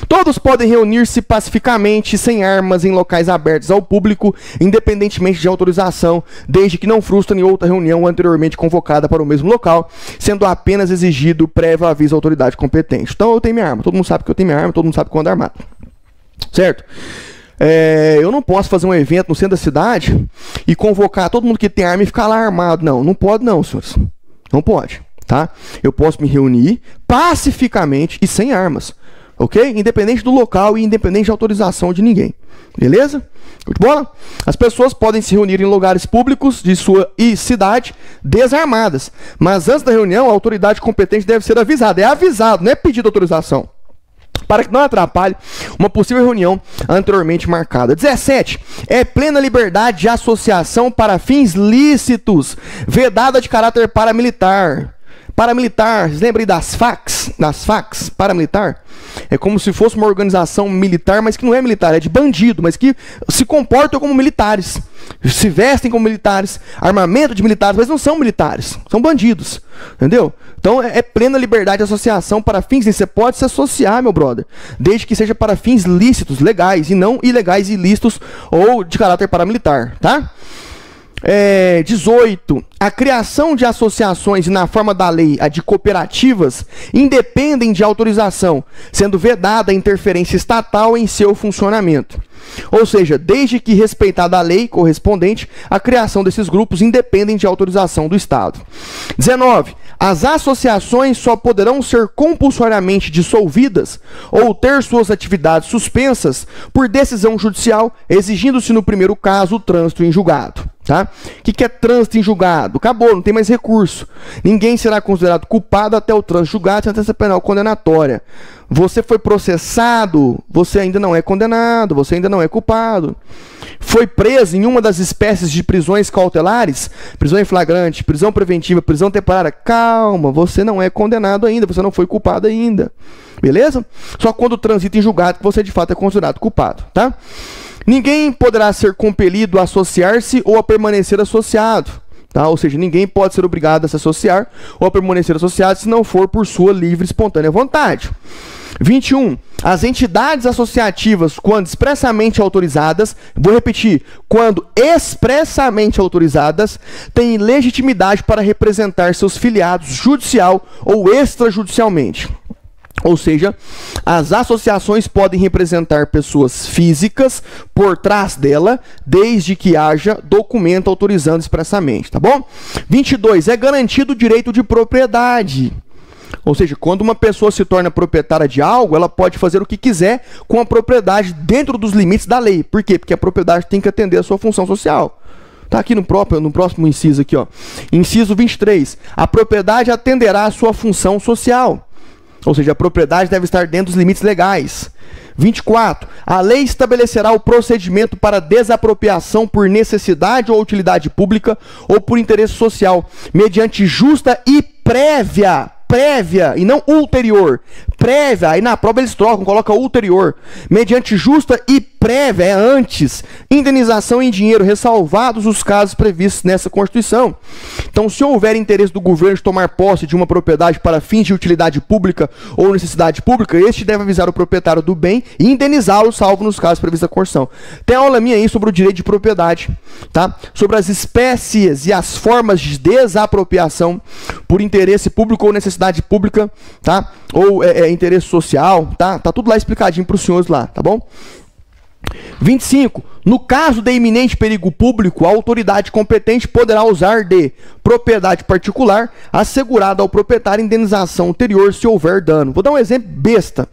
Todos podem reunir-se pacificamente, sem armas, em locais abertos ao público, independentemente de autorização, desde que não frustrem outra reunião anteriormente convocada para o mesmo local, sendo apenas exigido prévio aviso à autoridade competente. Então eu tenho minha arma, todo mundo sabe que eu tenho minha arma, todo mundo sabe que eu ando armado. Certo? Eu não posso fazer um evento no centro da cidade e convocar todo mundo que tem arma e ficar lá armado. Não, não pode não, senhores. Não pode, tá? Eu posso me reunir pacificamente e sem armas, ok? Independente do local e independente de autorização de ninguém. Beleza? Muito bola? As pessoas podem se reunir em lugares públicos de sua cidade desarmadas. Mas antes da reunião, a autoridade competente deve ser avisada. É avisado, não é pedido autorização, para que não atrapalhe uma possível reunião anteriormente marcada. 17. É plena liberdade de associação para fins lícitos, vedada de caráter paramilitar. Paramilitar, vocês lembram aí das FACs? Das FACs, paramilitar? É como se fosse uma organização militar, mas que não é militar, é de bandido, mas que se comportam como militares. Se vestem como militares, armamento de militares, mas não são militares, são bandidos. Entendeu? Então é plena liberdade de associação para fins lícitos. Você pode se associar, meu brother, desde que seja para fins lícitos, legais, e não ilegais, ilícitos ou de caráter paramilitar, tá? 18. A criação de associações, na forma da lei, a de cooperativas, independem de autorização, sendo vedada a interferência estatal em seu funcionamento. Ou seja, desde que respeitada a lei correspondente, a criação desses grupos independem de autorização do Estado. 19. As associações só poderão ser compulsoriamente dissolvidas ou ter suas atividades suspensas por decisão judicial, exigindo-se no primeiro caso o trânsito em julgado. Tá? O que é trânsito em julgado? Acabou, não tem mais recurso. Ninguém será considerado culpado até o trânsito julgado, sentença penal condenatória. Você foi processado, você ainda não é condenado, você ainda não é culpado. Foi preso em uma das espécies de prisões cautelares, prisão em flagrante, prisão preventiva, prisão temporária. Calma, você não é condenado ainda, você não foi culpado ainda. Beleza? Só quando transita em julgado que você de fato é considerado culpado, tá? Ninguém poderá ser compelido a associar-se ou a permanecer associado. Tá? Ou seja, ninguém pode ser obrigado a se associar ou a permanecer associado se não for por sua livre e espontânea vontade. 21. As entidades associativas, quando expressamente autorizadas, vou repetir, quando expressamente autorizadas, têm legitimidade para representar seus filiados judicial ou extrajudicialmente. Ou seja, as associações podem representar pessoas físicas por trás dela, desde que haja documento autorizando expressamente, tá bom? 22. É garantido o direito de propriedade. Ou seja, quando uma pessoa se torna proprietária de algo, ela pode fazer o que quiser com a propriedade dentro dos limites da lei. Por quê? Porque a propriedade tem que atender a sua função social. Tá aqui no próximo inciso aqui, ó. Inciso 23. A propriedade atenderá a sua função social. Ou seja, a propriedade deve estar dentro dos limites legais. 24. A lei estabelecerá o procedimento para desapropriação por necessidade ou utilidade pública ou por interesse social, mediante justa e prévia, e não ulterior, prévia, aí na prova eles trocam, coloca ulterior, mediante justa e prévia, é antes, indenização em dinheiro, ressalvados os casos previstos nessa Constituição. Então, se houver interesse do governo de tomar posse de uma propriedade para fins de utilidade pública ou necessidade pública, este deve avisar o proprietário do bem e indenizá-lo, salvo nos casos previstos na Constituição. Tem aula minha aí sobre o direito de propriedade, tá? Sobre as espécies e as formas de desapropriação por interesse público ou necessidade pública, tá? Ou interesse social, tá? Tá tudo lá explicadinho para os senhores lá, tá bom? 25. No caso de iminente perigo público, a autoridade competente poderá usar de propriedade particular assegurada ao proprietário indenização ulterior se houver dano. Vou dar um exemplo besta.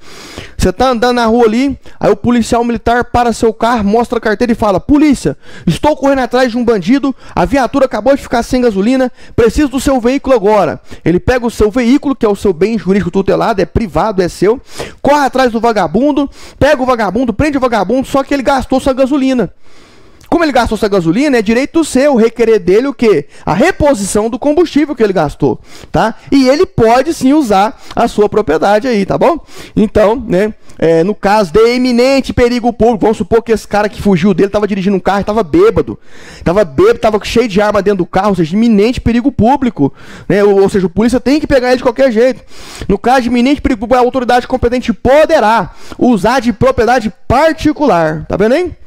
Você está andando na rua ali, aí o policial militar para seu carro, mostra a carteira e fala: polícia, estou correndo atrás de um bandido, a viatura acabou de ficar sem gasolina, preciso do seu veículo agora. Ele pega o seu veículo, que é o seu bem jurídico tutelado, é privado, é seu, corre atrás do vagabundo, pega o vagabundo, prende o vagabundo, só que ele gastou sua gasolina. Como ele gastou sua gasolina, é direito seu requerer dele o quê? A reposição do combustível que ele gastou, tá? E ele pode sim usar a sua propriedade aí, tá bom? Então, né, no caso de iminente perigo público, vamos supor que esse cara que fugiu dele estava dirigindo um carro e estava bêbado, estava cheio de arma dentro do carro, ou seja, iminente perigo público, né? Ou seja, o polícia tem que pegar ele de qualquer jeito. No caso de iminente perigo público, a autoridade competente poderá usar de propriedade particular, tá vendo aí?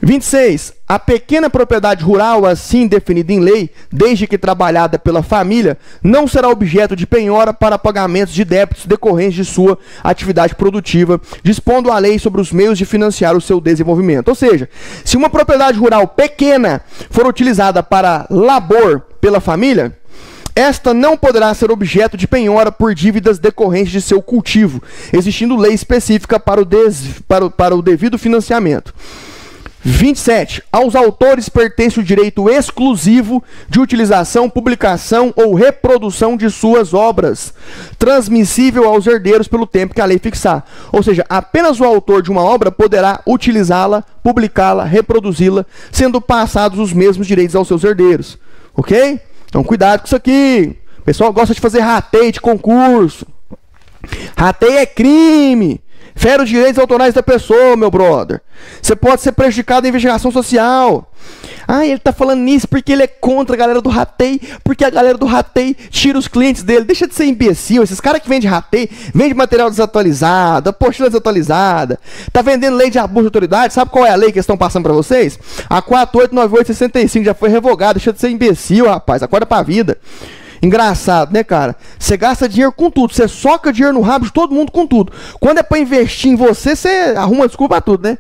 26. A pequena propriedade rural, assim definida em lei, desde que trabalhada pela família, não será objeto de penhora para pagamentos de débitos decorrentes de sua atividade produtiva, dispondo a lei sobre os meios de financiar o seu desenvolvimento. Ou seja, se uma propriedade rural pequena for utilizada para labor pela família, esta não poderá ser objeto de penhora por dívidas decorrentes de seu cultivo, existindo lei específica para o devido financiamento. 27. Aos autores pertence o direito exclusivo de utilização, publicação ou reprodução de suas obras, transmissível aos herdeiros pelo tempo que a lei fixar. Ou seja, apenas o autor de uma obra poderá utilizá-la, publicá-la, reproduzi-la, sendo passados os mesmos direitos aos seus herdeiros. Ok? Então cuidado com isso aqui. O pessoal gosta de fazer rateio de concurso. Rateio é crime. Fere os direitos autorais da pessoa, meu brother. Você pode ser prejudicado em investigação social. Ah, ele tá falando nisso porque ele é contra a galera do rateio, porque a galera do rateio tira os clientes dele. Deixa de ser imbecil. Esses caras que vendem rateio, vende material desatualizado, apostila desatualizada, tá vendendo lei de abuso de autoridade. Sabe qual é a lei que eles estão passando pra vocês? A 4898/65 já foi revogada. Deixa de ser imbecil, rapaz. Acorda pra vida. Engraçado, né, cara? Você gasta dinheiro com tudo, você soca dinheiro no rabo de todo mundo com tudo. Quando é pra investir em você, você arruma desculpa pra tudo, né?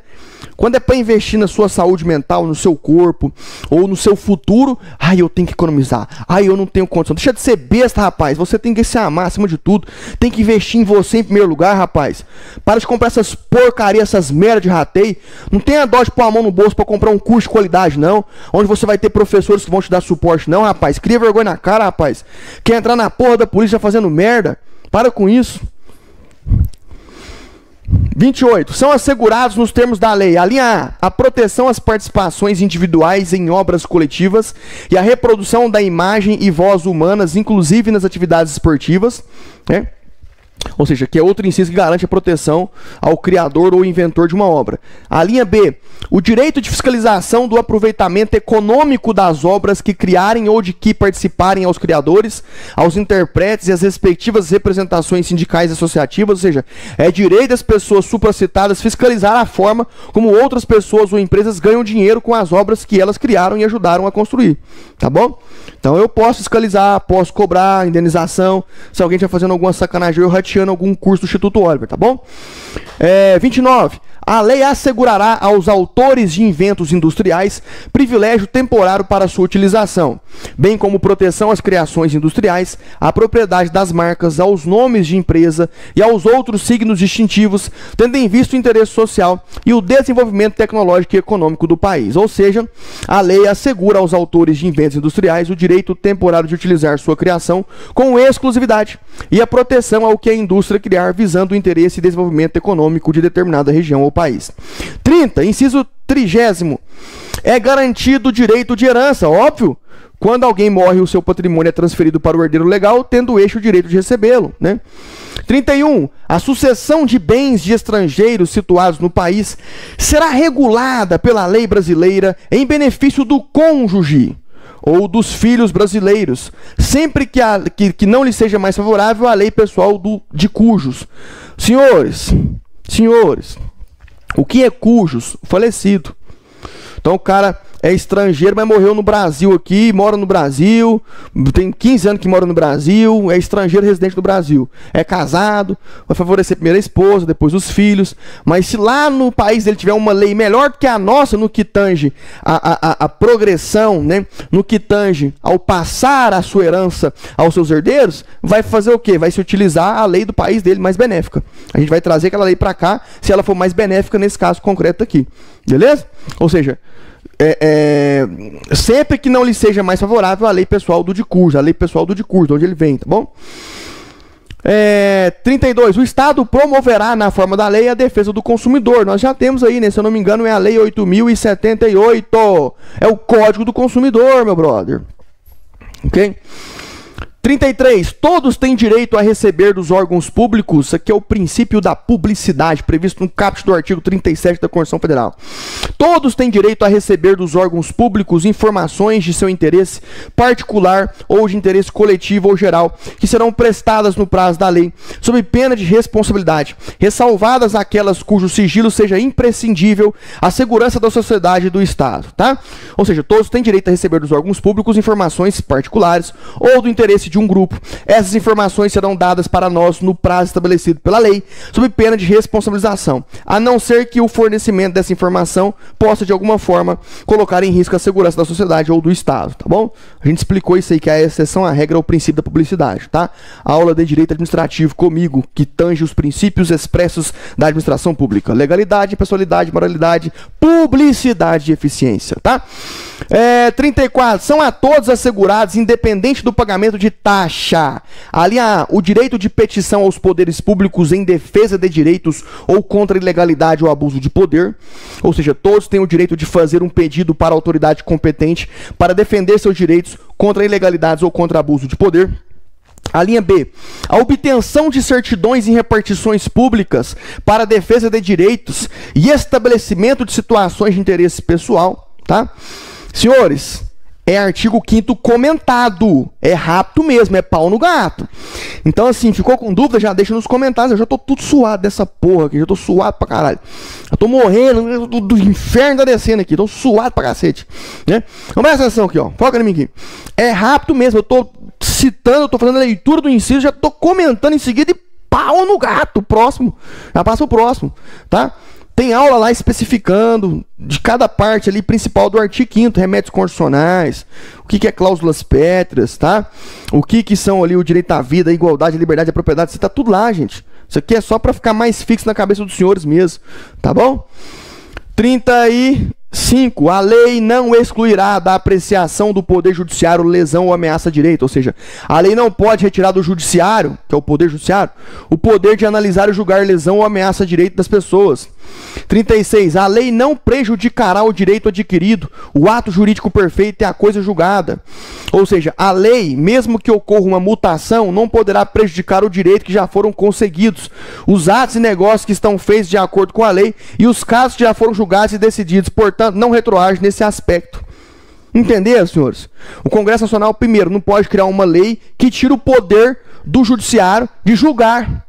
Quando é pra investir na sua saúde mental, no seu corpo, ou no seu futuro, ai, eu tenho que economizar, ai, eu não tenho condição. Deixa de ser besta, rapaz. Você tem que se amar acima de tudo. Tem que investir em você em primeiro lugar, rapaz. Para de comprar essas porcarias, essas merda de rateio. Não tenha dó de pôr a mão no bolso pra comprar um curso de qualidade, não. Onde você vai ter professores que vão te dar suporte, não, rapaz. Cria vergonha na cara, rapaz. Quer entrar na porra da polícia fazendo merda? Para com isso. 28. São assegurados nos termos da lei: a linha A, a proteção às participações individuais em obras coletivas e a reprodução da imagem e voz humanas, inclusive nas atividades esportivas, né? Ou seja, que é outro inciso que garante a proteção ao criador ou inventor de uma obra. A linha B, o direito de fiscalização do aproveitamento econômico das obras que criarem ou de que participarem aos criadores, aos intérpretes e às respectivas representações sindicais e associativas. Ou seja, é direito das pessoas supracitadas fiscalizar a forma como outras pessoas ou empresas ganham dinheiro com as obras que elas criaram e ajudaram a construir. Tá bom? Então eu posso fiscalizar, posso cobrar indenização. Se alguém estiver fazendo alguma sacanagem, eu ratifico. barateando algum curso do Instituto Oliver, tá bom? 29. A lei assegurará aos autores de inventos industriais privilégio temporário para sua utilização, bem como proteção às criações industriais, à propriedade das marcas, aos nomes de empresa e aos outros signos distintivos, tendo em vista o interesse social e o desenvolvimento tecnológico e econômico do país. Ou seja, a lei assegura aos autores de inventos industriais o direito temporário de utilizar sua criação com exclusividade e a proteção ao que a indústria criar visando o interesse e desenvolvimento econômico de determinada região ou país. 30. Inciso 30º. É garantido o direito de herança, óbvio. Quando alguém morre, o seu patrimônio é transferido para o herdeiro legal, tendo este o direito de recebê-lo, né? 31. A sucessão de bens de estrangeiros situados no país será regulada pela lei brasileira em benefício do cônjuge ou dos filhos brasileiros, sempre que não lhe seja mais favorável a lei pessoal de cujos. Senhores, o que é cujos? Falecido. Então o cara é estrangeiro, mas morreu no Brasil aqui, mora no Brasil, tem 15 anos que mora no Brasil, é estrangeiro residente do Brasil. É casado, vai favorecer primeiro a esposa, depois os filhos. Mas se lá no país ele tiver uma lei melhor do que a nossa no que tange a progressão, né? No que tange ao passar a sua herança aos seus herdeiros, vai fazer o quê? Vai se utilizar a lei do país dele mais benéfica. A gente vai trazer aquela lei para cá, se ela for mais benéfica nesse caso concreto aqui. Beleza? Ou seja, sempre que não lhe seja mais favorável a lei pessoal do de curso, de onde ele vem, tá bom? 32. O Estado promoverá na forma da lei a defesa do consumidor. Nós já temos aí, né? Se eu não me engano, é a lei 8.078. É o Código do Consumidor, meu brother. Ok? 33. Todos têm direito a receber dos órgãos públicos, isso aqui é o princípio da publicidade, previsto no caput do artigo 37 da Constituição Federal. Todos têm direito a receber dos órgãos públicos informações de seu interesse particular ou de interesse coletivo ou geral, que serão prestadas no prazo da lei, sob pena de responsabilidade, ressalvadas aquelas cujo sigilo seja imprescindível à segurança da sociedade e do Estado, tá? Ou seja, todos têm direito a receber dos órgãos públicos informações particulares ou do interesse de um grupo. Essas informações serão dadas para nós no prazo estabelecido pela lei, sob pena de responsabilização, a não ser que o fornecimento dessa informação possa de alguma forma colocar em risco a segurança da sociedade ou do Estado, tá bom? A gente explicou isso aí, que a exceção à regra é o princípio da publicidade, tá? A aula de direito administrativo comigo, que tange os princípios expressos da administração pública: legalidade, pessoalidade, moralidade, publicidade e eficiência, tá? 34. São a todos assegurados, independente do pagamento de taxa. Ali o direito de petição aos poderes públicos em defesa de direitos ou contra a ilegalidade ou abuso de poder. Ou seja, todos têm o direito de fazer um pedido para a autoridade competente para defender seus direitos contra ilegalidades ou contra abuso de poder. A linha B. A obtenção de certidões em repartições públicas para a defesa de direitos e estabelecimento de situações de interesse pessoal, tá? Senhores, é artigo 5º comentado. É rápido mesmo, é pau no gato. Então, assim, ficou com dúvida? Já deixa nos comentários. Eu já tô tudo suado dessa porra aqui. Já tô suado pra caralho. Eu tô morrendo do inferno tá descendo aqui. Tô suado pra cacete, né? Então, presta atenção aqui, ó. Foca em mim aqui. É rápido mesmo. Eu tô citando, eu tô fazendo a leitura do inciso, já tô comentando em seguida e pau no gato. Próximo. Já passa o próximo, tá? Tem aula lá especificando de cada parte ali principal do artigo 5º, remédios constitucionais, o que é cláusulas pétreas, tá? O que são ali o direito à vida, a igualdade, a liberdade, a propriedade, isso tá tudo lá, gente. Isso aqui é só para ficar mais fixo na cabeça dos senhores mesmo, tá bom? 35. A lei não excluirá da apreciação do Poder Judiciário lesão ou ameaça a direito. Ou seja, a lei não pode retirar do Judiciário, que é o Poder Judiciário, o poder de analisar e julgar lesão ou ameaça a direito das pessoas. 36. A lei não prejudicará o direito adquirido, o ato jurídico perfeito e a coisa julgada. Ou seja, a lei, mesmo que ocorra uma mutação, não poderá prejudicar o direito que já foram conseguidos, os atos e negócios que estão feitos de acordo com a lei e os casos que já foram julgados e decididos. Portanto, não retroage nesse aspecto. Entenderam, senhores? O Congresso Nacional, primeiro, não pode criar uma lei que tire o poder do Judiciário de julgar.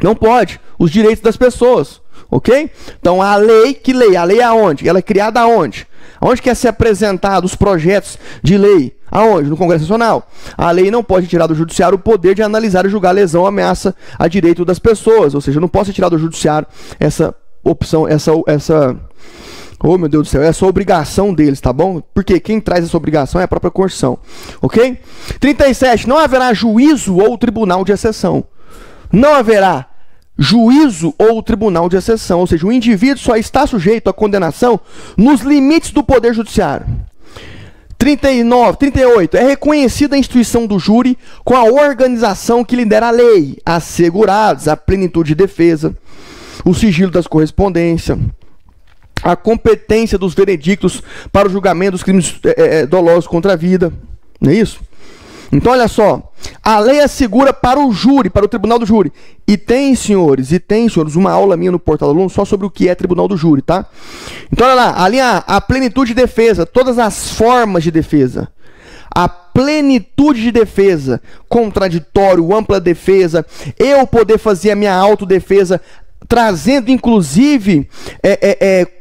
Não pode. Os direitos das pessoas. Ok? Então, a lei, que lei? A lei é aonde? Ela é criada aonde? Onde quer ser apresentado os projetos de lei? Aonde? No Congresso Nacional. A lei não pode tirar do judiciário o poder de analisar e julgar lesão ou ameaça a direito das pessoas. Ou seja, eu não posso tirar do judiciário essa opção, oh, meu Deus do céu, essa obrigação deles, tá bom? Porque quem traz essa obrigação é a própria Constituição, ok? 37. Não haverá juízo ou tribunal de exceção. Não haverá juízo ou tribunal de exceção. Ou seja, o indivíduo só está sujeito à condenação nos limites do poder judiciário. 38. É reconhecida a instituição do júri com a organização que lhe der a lei, assegurados a plenitude de defesa, o sigilo das correspondências, a competência dos veredictos para o julgamento dos crimes dolosos contra a vida. Não é isso? Então, olha só. A lei assegura para o júri, para o tribunal do júri. E tem, senhores, uma aula minha no Portal Aluno só sobre o que é tribunal do júri, tá? Então, olha lá. Ali a plenitude de defesa, todas as formas de defesa. A plenitude de defesa, contraditório, ampla defesa, eu poder fazer a minha autodefesa, trazendo inclusive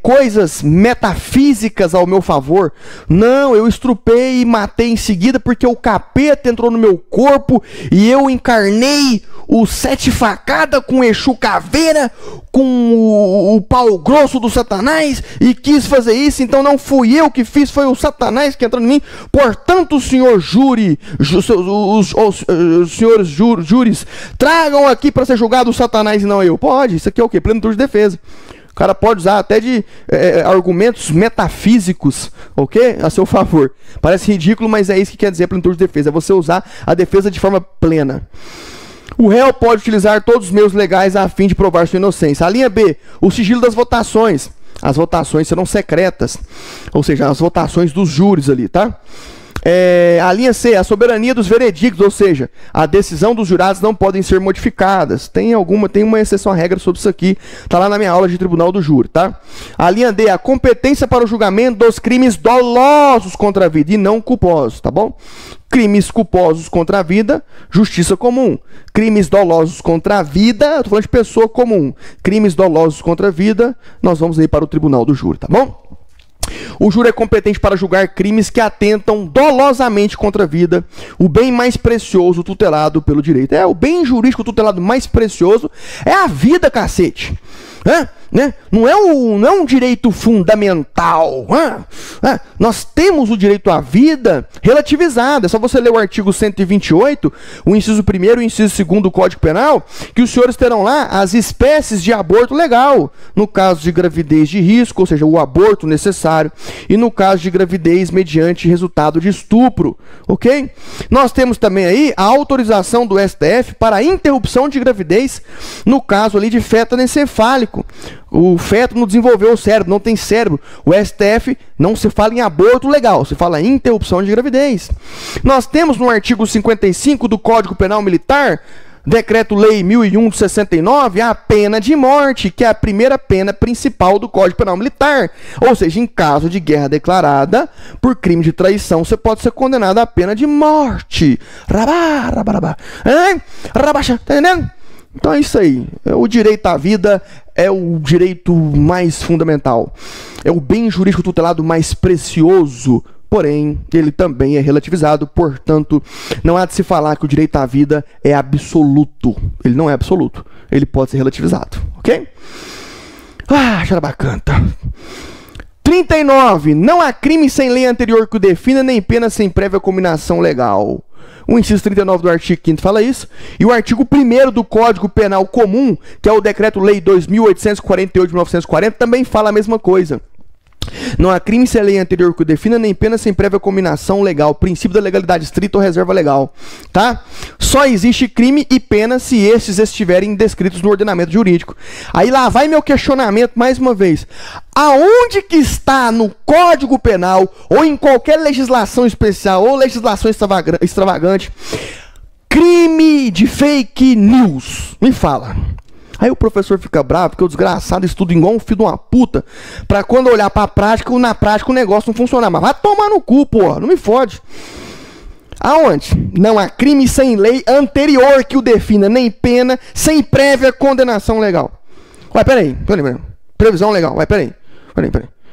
coisas metafísicas ao meu favor. Não, eu estrupei e matei em seguida porque o capeta entrou no meu corpo e eu encarnei o 7 facada com Exu caveira, com o pau grosso do Satanás e quis fazer isso, então não fui eu que fiz, foi o Satanás que entrou em mim. Portanto, o senhor júri, os senhores júris, tragam aqui para ser julgado o Satanás e não eu. Pode, isso aqui é o quê? Plenitude de defesa. O cara pode usar até de argumentos metafísicos, ok? A seu favor. Parece ridículo, mas é isso que quer dizer plenitude de defesa. É você usar a defesa de forma plena. O réu pode utilizar todos os meios legais a fim de provar sua inocência. A linha B, o sigilo das votações. As votações serão secretas, ou seja, as votações dos júris ali, tá? A linha C, a soberania dos veredictos, ou seja, a decisão dos jurados não podem ser modificadas. Tem uma exceção à regra sobre isso aqui, tá lá na minha aula de tribunal do júri, tá? A linha D, a competência para o julgamento dos crimes dolosos contra a vida e não culposos, tá bom? Crimes culposos contra a vida, justiça comum. Crimes dolosos contra a vida, eu tô falando de pessoa comum. Crimes dolosos contra a vida, nós vamos ir para o tribunal do júri, tá bom? O júri é competente para julgar crimes que atentam dolosamente contra a vida, o bem mais precioso tutelado pelo direito. O bem jurídico tutelado mais precioso é a vida, cacete. Não é um direito fundamental. Nós temos o direito à vida relativizado. É só você ler o artigo 128, o inciso 1º e o inciso 2º do Código Penal, que os senhores terão lá as espécies de aborto legal. No caso de gravidez de risco, ou seja, o aborto necessário, e no caso de gravidez mediante resultado de estupro, ok? Nós temos também aí a autorização do STF para a interrupção de gravidez no caso ali de feto anencefálico. O feto não desenvolveu o cérebro, não tem cérebro. O STF não se fala em aborto legal, se fala em interrupção de gravidez. Nós temos no artigo 55 do Código Penal Militar, Decreto-Lei 1001 de 69, a pena de morte, que é a primeira pena principal do Código Penal Militar. Ou seja, em caso de guerra declarada por crime de traição, você pode ser condenado à pena de morte. Rabá. Rabaxa, tá entendendo? Então é isso aí. O direito à vida é o direito mais fundamental. É o bem jurídico tutelado mais precioso. Porém, ele também é relativizado, portanto, não há de se falar que o direito à vida é absoluto. Ele não é absoluto. Ele pode ser relativizado, ok? Xarabacanta. 39. Não há crime sem lei anterior que o defina, nem pena sem prévia combinação legal. O inciso 39 do artigo 5º fala isso. E o artigo 1º do Código Penal Comum, que é o Decreto-Lei 2848 de 1940, também fala a mesma coisa. Não há crime sem lei anterior que o defina, nem pena sem prévia combinação legal, princípio da legalidade estrita ou reserva legal, tá? Só existe crime e pena se estes estiverem descritos no ordenamento jurídico. Aí lá vai meu questionamento mais uma vez. Aonde que está no Código Penal, ou em qualquer legislação especial, ou legislação extravagante, crime de fake news? Me fala. Aí o professor fica bravo, porque o desgraçado estuda igual um filho de uma puta, pra quando olhar pra prática, na prática o negócio não funcionar. Mas vai tomar no cu, porra, não me fode. Aonde? Não há crime sem lei anterior que o defina, nem pena sem prévia condenação legal. Ué, peraí. Previsão legal, ué, peraí.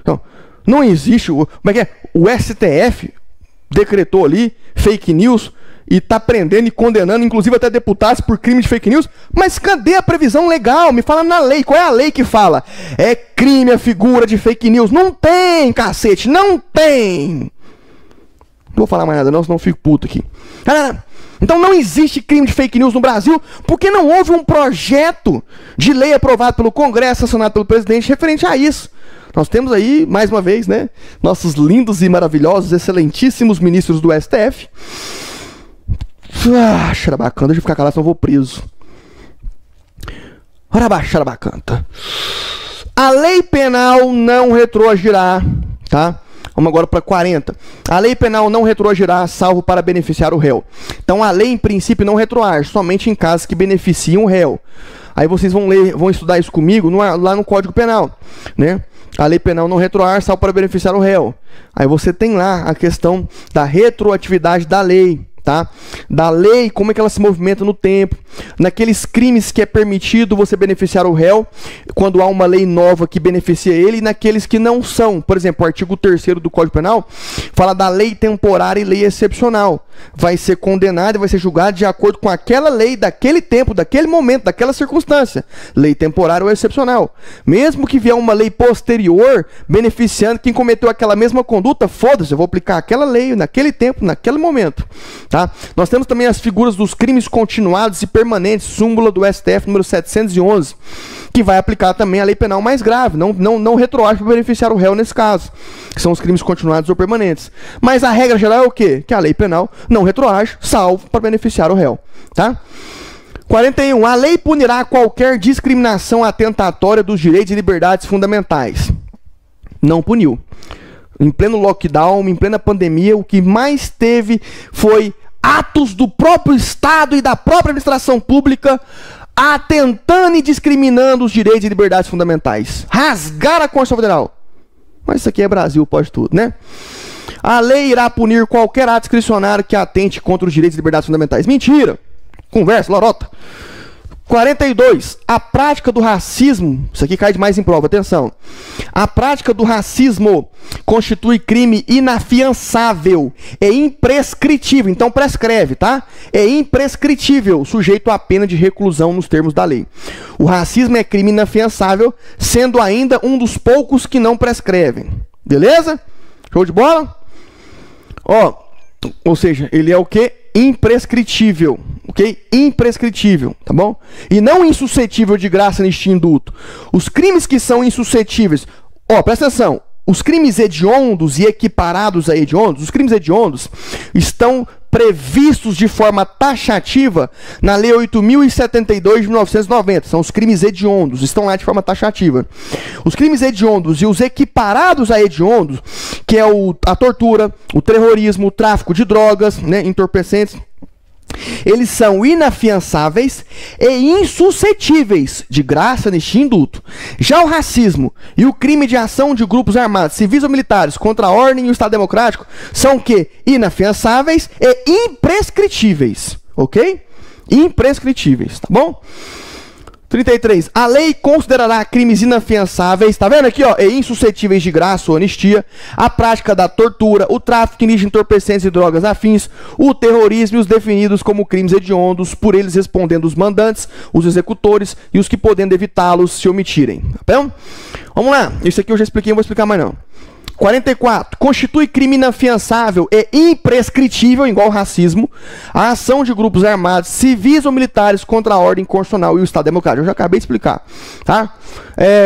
Então, não existe, como é que é? O STF, decretou ali fake news e tá prendendo e condenando, inclusive até deputados por crime de fake news. Mas cadê a previsão legal? Me fala na lei. Qual é a lei que fala? É crime a figura de fake news. Não tem, cacete, não tem. Não vou falar mais nada não, senão eu fico puto aqui. Então não existe crime de fake news no Brasil porque não houve um projeto de lei aprovado pelo Congresso, sancionado pelo presidente, referente a isso. Nós temos aí, mais uma vez, né, nossos lindos e maravilhosos, excelentíssimos ministros do STF. Xarabacanta, deixa eu ficar calado, senão eu vou preso. Ora, xarabacanta. A lei penal não retroagirá, tá? Vamos agora para 40. A lei penal não retroagirá, salvo para beneficiar o réu. Então a lei, em princípio, não retroage, somente em casos que beneficiam o réu. Aí vocês vão estudar isso comigo lá no Código Penal, né? A lei penal não retroage, salvo para beneficiar o réu. Aí você tem lá a questão da retroatividade da lei. Tá? Da lei, como é que ela se movimenta no tempo, naqueles crimes que é permitido você beneficiar o réu, quando há uma lei nova que beneficia ele, e naqueles que não são. Por exemplo, o artigo 3º do Código Penal fala da lei temporária e lei excepcional. Vai ser condenado e vai ser julgado de acordo com aquela lei daquele tempo, daquele momento, daquela circunstância. Lei temporária ou excepcional. Mesmo que vier uma lei posterior beneficiando quem cometeu aquela mesma conduta, foda-se, eu vou aplicar aquela lei naquele tempo, naquele momento. Tá? Nós temos também as figuras dos crimes continuados e permanentes, súmula do STF número 711, que vai aplicar também a lei penal mais grave, não retroage para beneficiar o réu nesse caso, que são os crimes continuados ou permanentes. Mas a regra geral é o quê? Que a lei penal não retroage, salvo para beneficiar o réu. Tá? 41. A lei punirá qualquer discriminação atentatória dos direitos e liberdades fundamentais. Não puniu. Em pleno lockdown, em plena pandemia, o que mais teve foi atos do próprio Estado e da própria administração pública atentando e discriminando os direitos e liberdades fundamentais. Rasgar a Constituição Federal. Mas isso aqui é Brasil, pode tudo, né? A lei irá punir qualquer ato discricionário que atente contra os direitos e liberdades fundamentais. Mentira! Conversa, lorota. 42. A prática do racismo, isso aqui cai demais em prova, atenção. A prática do racismo constitui crime inafiançável e imprescritível. Então prescreve, tá? É imprescritível, sujeito à pena de reclusão nos termos da lei. O racismo é crime inafiançável, sendo ainda um dos poucos que não prescrevem. Beleza? Show de bola? Ó, ou seja, ele é o quê? Imprescritível, ok? Imprescritível, tá bom? E não insuscetível de graça neste indulto. Os crimes que são insuscetíveis, ó, presta atenção, os crimes hediondos e equiparados a hediondos, os crimes hediondos estão previstos de forma taxativa na Lei 8.072 de 1990. São os crimes hediondos, estão lá de forma taxativa. Os crimes hediondos e os equiparados a hediondos, que é a tortura, o terrorismo, o tráfico de drogas, né, entorpecentes, eles são inafiançáveis e insuscetíveis de graça neste indulto. Já o racismo e o crime de ação de grupos armados, civis ou militares contra a ordem e o Estado democrático são o quê? Inafiançáveis e imprescritíveis, ok? Imprescritíveis, tá bom? 33. A lei considerará crimes inafiançáveis, tá vendo aqui, ó, e insuscetíveis de graça ou anistia, a prática da tortura, o tráfico de entorpecentes e drogas afins, o terrorismo e os definidos como crimes hediondos, por eles respondendo os mandantes, os executores e os que podendo evitá-los se omitirem. Tá bom? Vamos lá. Isso aqui eu já expliquei, não vou explicar mais não. 44. Constitui crime inafiançável e imprescritível, igual ao racismo, a ação de grupos armados, civis ou militares contra a ordem constitucional e o Estado democrático. Eu já acabei de explicar. Tá?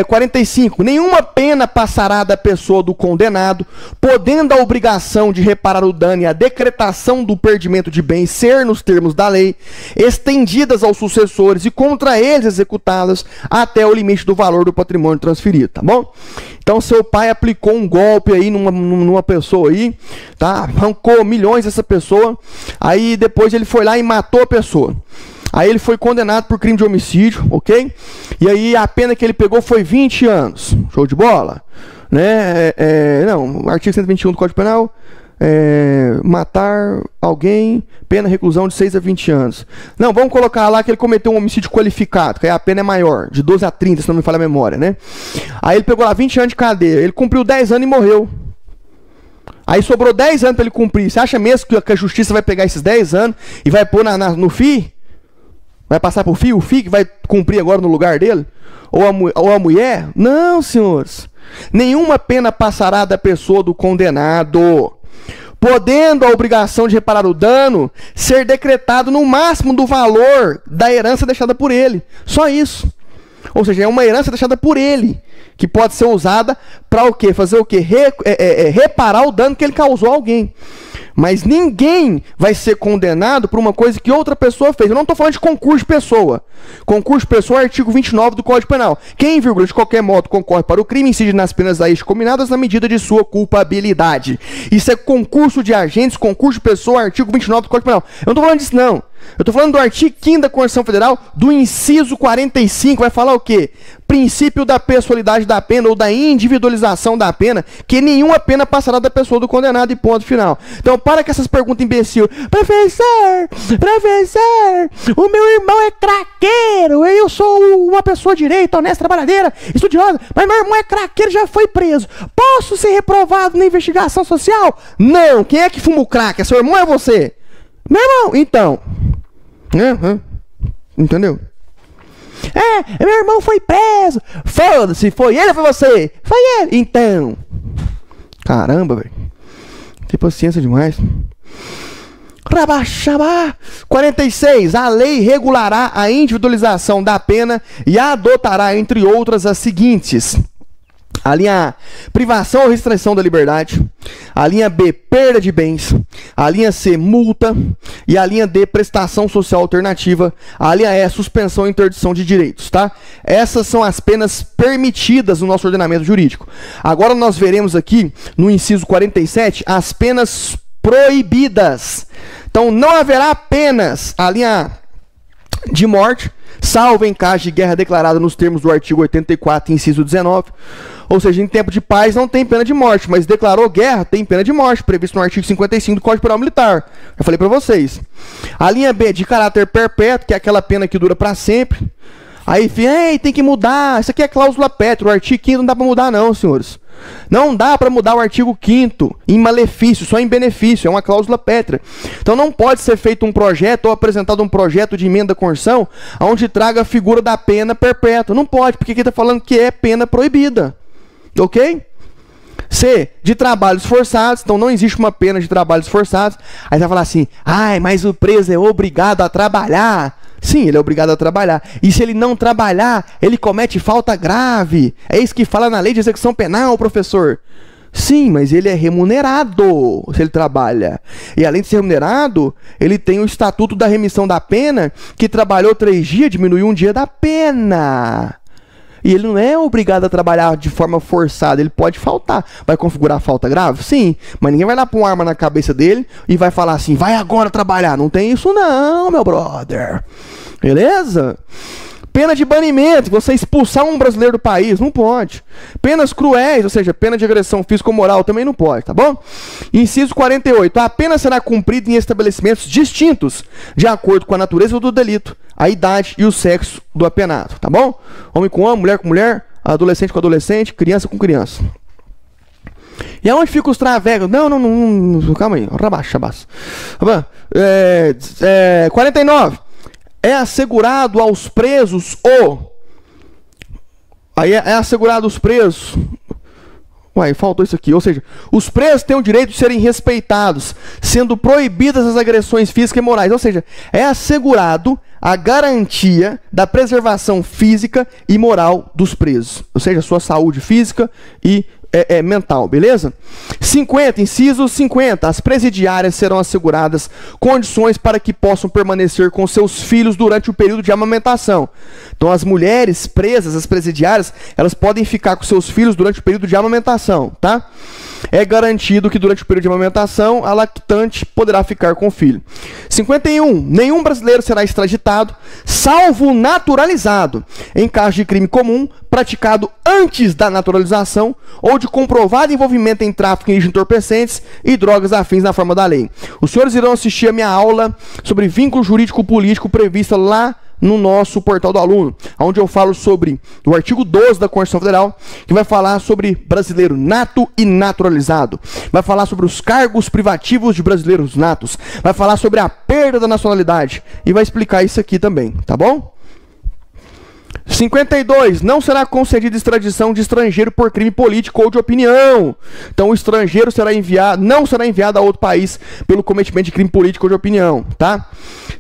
45. Nenhuma pena passará da pessoa do condenado, podendo a obrigação de reparar o dano e a decretação do perdimento de bens ser, nos termos da lei, estendidas aos sucessores e contra eles executadas até o limite do valor do patrimônio transferido, tá bom? Então seu pai aplicou um golpe aí numa pessoa aí, tá? Arrancou milhões dessa pessoa, aí depois ele foi lá e matou a pessoa. Aí ele foi condenado por crime de homicídio, ok? E aí a pena que ele pegou foi 20 anos. Show de bola? Né? Não, artigo 121 do Código Penal, matar alguém, pena reclusão de 6 a 20 anos. Não, vamos colocar lá que ele cometeu um homicídio qualificado, que aí a pena é maior, de 12 a 30, se não me falha a memória, né? Aí ele pegou lá 20 anos de cadeia, ele cumpriu 10 anos e morreu. Aí sobrou 10 anos para ele cumprir. Você acha mesmo que a justiça vai pegar esses 10 anos e vai pôr no FII? Vai passar por FII? O FII que vai cumprir agora no lugar dele? Ou a mulher? Não, senhores. Nenhuma pena passará da pessoa do condenado, podendo a obrigação de reparar o dano ser decretado no máximo do valor da herança deixada por ele. Só isso. Ou seja, é uma herança deixada por ele, que pode ser usada para o quê? Fazer o quê? Reparar o dano que ele causou a alguém. Mas ninguém vai ser condenado por uma coisa que outra pessoa fez. Eu não estou falando de concurso de pessoa. Concurso de pessoa é artigo 29 do Código Penal. Quem, de qualquer modo, concorre para o crime incide nas penas a este combinadas na medida de sua culpabilidade. Isso é concurso de agentes, concurso de pessoa, artigo 29 do Código Penal. Eu não estou falando disso, não. Eu estou falando do artigo 5º da Constituição Federal, do inciso 45, vai falar o quê? Princípio da pessoalidade da pena ou da individualização da pena, que nenhuma pena passará da pessoa do condenado e ponto final. Então, para com essas perguntas imbecil. Professor, o meu irmão é craqueiro, eu sou uma pessoa direita, honesta, trabalhadeira, estudiosa, mas meu irmão é craqueiro, já foi preso. Posso ser reprovado na investigação social? Não. Quem é que fuma o crack? É seu irmão ou é você? Meu irmão, então. Entendeu? Meu irmão foi preso. Foda-se, foi ele ou foi você? Foi ele. Então. Caramba, velho. Tem paciência demais. 46. A lei regulará a individualização da pena e adotará, entre outras, as seguintes. A linha A, privação ou restrição da liberdade. A linha B, perda de bens. A linha C, multa. E a linha D, prestação social alternativa. A linha E, suspensão e interdição de direitos, tá? Essas são as penas permitidas no nosso ordenamento jurídico. Agora nós veremos aqui, no inciso 47, as penas proibidas. Então não haverá penas, a linha A, de morte, salvo em caso de guerra declarada nos termos do artigo 84, inciso 19. Ou seja, em tempo de paz não tem pena de morte, mas declarou guerra, tem pena de morte, previsto no artigo 55 do Código Penal Militar. Já falei para vocês. A linha B, de caráter perpétuo, que é aquela pena que dura para sempre. Aí, tem que mudar, isso aqui é cláusula pétrea, o artigo 5º não dá para mudar não, senhores. Não dá para mudar o artigo 5º em malefício, só em benefício, é uma cláusula pétrea. Então não pode ser feito um projeto ou apresentado um projeto de emenda à Constituição onde traga a figura da pena perpétua. Não pode, porque aqui está falando que é pena proibida. Ok? C, de trabalhos forçados. Então não existe uma pena de trabalhos forçados. Aí você vai falar assim, mas o preso é obrigado a trabalhar. Sim, ele é obrigado a trabalhar. E se ele não trabalhar, ele comete falta grave. É isso que fala na lei de execução penal, professor. Sim, mas ele é remunerado se ele trabalha. E além de ser remunerado, ele tem o estatuto da remissão da pena, que trabalhou 3 dias, diminuiu 1 dia da pena. E ele não é obrigado a trabalhar de forma forçada, ele pode faltar. Vai configurar falta grave? Sim, mas ninguém vai dar uma arma na cabeça dele e vai falar assim, vai agora trabalhar. Não tem isso não, meu brother. Beleza? Pena de banimento, você expulsar um brasileiro do país, não pode. Penas cruéis, ou seja, pena de agressão física ou moral, também não pode, tá bom? Inciso 48, a pena será cumprida em estabelecimentos distintos, de acordo com a natureza do delito, a idade e o sexo do apenado, tá bom? Homem com homem, mulher com mulher, adolescente com adolescente, criança com criança. E aonde ficam os travecos? Não, calma aí, rabaixa. 49. É assegurado aos presos Aí é assegurado aos presos. Faltou isso aqui. Ou seja, os presos têm o direito de serem respeitados, sendo proibidas as agressões físicas e morais. Ou seja, é assegurado a garantia da preservação física e moral dos presos. Ou seja, sua saúde física e mental, beleza? 50, inciso 50. As presidiárias serão asseguradas condições para que possam permanecer com seus filhos durante o período de amamentação. Então, as mulheres presas, as presidiárias, elas podem ficar com seus filhos durante o período de amamentação, tá? É garantido que durante o período de amamentação, a lactante poderá ficar com o filho. 51. Nenhum brasileiro será extraditado, salvo naturalizado, em caso de crime comum praticado antes da naturalização ou de comprovado envolvimento em tráfico de entorpecentes e drogas afins na forma da lei. Os senhores irão assistir a minha aula sobre vínculo jurídico-político prevista lá no nosso portal do aluno, onde eu falo sobre o artigo 12 da Constituição Federal, que vai falar sobre brasileiro nato e naturalizado, vai falar sobre os cargos privativos de brasileiros natos, vai falar sobre a perda da nacionalidade e vai explicar isso aqui também, tá bom? 52. Não será concedida extradição de estrangeiro por crime político ou de opinião. Então o estrangeiro não será enviado a outro país pelo cometimento de crime político ou de opinião, tá?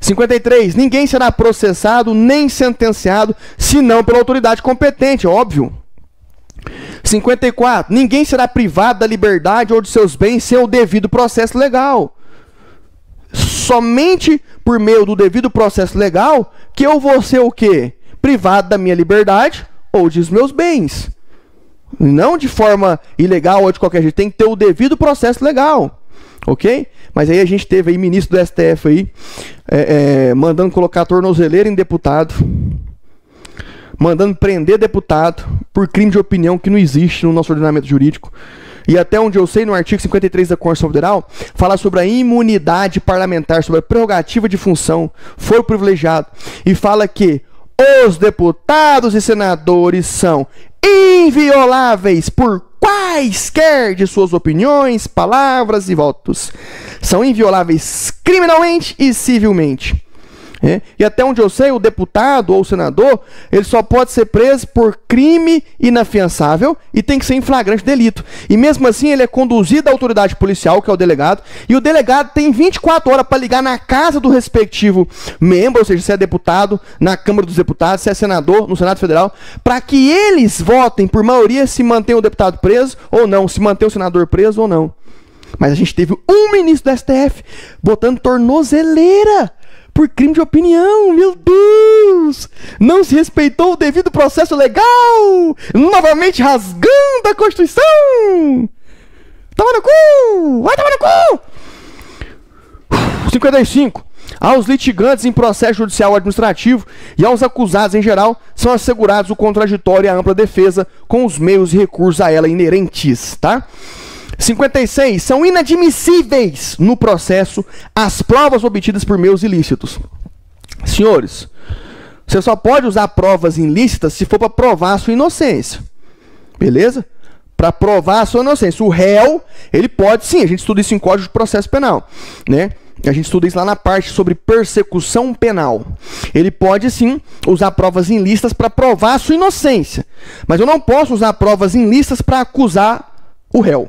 53. Ninguém será processado nem sentenciado senão pela autoridade competente, óbvio. 54. Ninguém será privado da liberdade ou de seus bens sem o devido processo legal. Somente por meio do devido processo legal que eu vou ser o quê? Privado da minha liberdade ou dos meus bens. Não de forma ilegal ou de qualquer jeito. Tem que ter o devido processo legal. Ok? Mas aí a gente teve aí ministro do STF aí mandando colocar tornozeleira em deputado, mandando prender deputado por crime de opinião que não existe no nosso ordenamento jurídico. E até onde eu sei, no artigo 53 da Constituição Federal, fala sobre a imunidade parlamentar, sobre a prerrogativa de função, foro privilegiado, e fala que os deputados e senadores são invioláveis por quaisquer de suas opiniões, palavras e votos. São invioláveis criminalmente e civilmente. E até onde eu sei, o deputado ou o senador, ele só pode ser preso por crime inafiançável e tem que ser em flagrante delito. E mesmo assim ele é conduzido à autoridade policial, que é o delegado, e o delegado tem 24 horas para ligar na casa do respectivo membro, ou seja, se é deputado, na Câmara dos Deputados, se é senador, no Senado Federal, para que eles votem por maioria se mantém o deputado preso ou não, se mantém o senador preso ou não. Mas a gente teve um ministro do STF botando tornozeleira por crime de opinião, meu Deus! Não se respeitou o devido processo legal! Novamente rasgando a Constituição! Toma no cu! Vai tomar no cu! 55. Aos litigantes em processo judicial ou administrativo e aos acusados em geral são assegurados o contraditório e a ampla defesa com os meios e recursos a ela inerentes, tá? 56. São inadmissíveis no processo as provas obtidas por meios ilícitos. Senhores, você só pode usar provas ilícitas se for para provar a sua inocência. Beleza? Para provar a sua inocência. O réu, ele pode sim, a gente estuda isso em Código de Processo Penal, né? A gente estuda isso lá na parte sobre persecução penal. Ele pode sim usar provas ilícitas para provar a sua inocência. Mas eu não posso usar provas ilícitas para acusar o réu.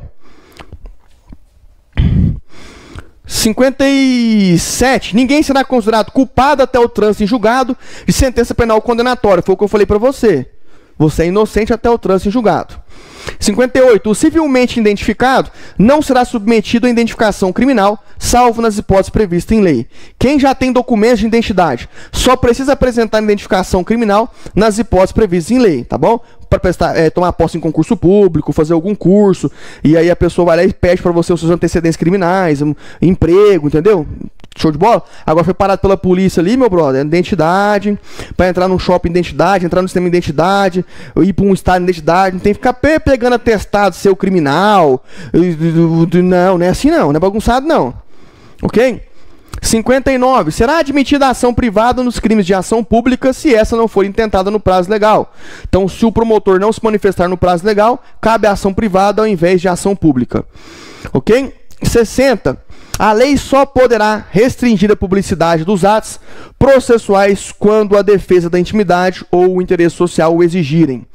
57. Ninguém será considerado culpado até o trânsito em julgado de sentença penal condenatória. Foi o que eu falei para você. Você é inocente até o trânsito em julgado. 58. O civilmente identificado não será submetido à identificação criminal, salvo nas hipóteses previstas em lei. Quem já tem documentos de identidade só precisa apresentar identificação criminal nas hipóteses previstas em lei, tá bom? Para tomar posse em concurso público, fazer algum curso, e aí a pessoa vai lá e pede para você os seus antecedentes criminais, emprego, entendeu? Show de bola? Agora foi parado pela polícia ali, meu brother, identidade, para entrar num shopping identidade, entrar no sistema identidade, ir para um estado de identidade, não tem que ficar pegando atestado seu criminal, não é assim não é bagunçado não, ok? 59. Será admitida a ação privada nos crimes de ação pública se essa não for intentada no prazo legal. Então, se o promotor não se manifestar no prazo legal, cabe a ação privada ao invés de ação pública. Ok? 60. A lei só poderá restringir a publicidade dos atos processuais quando a defesa da intimidade ou o interesse social o exigirem.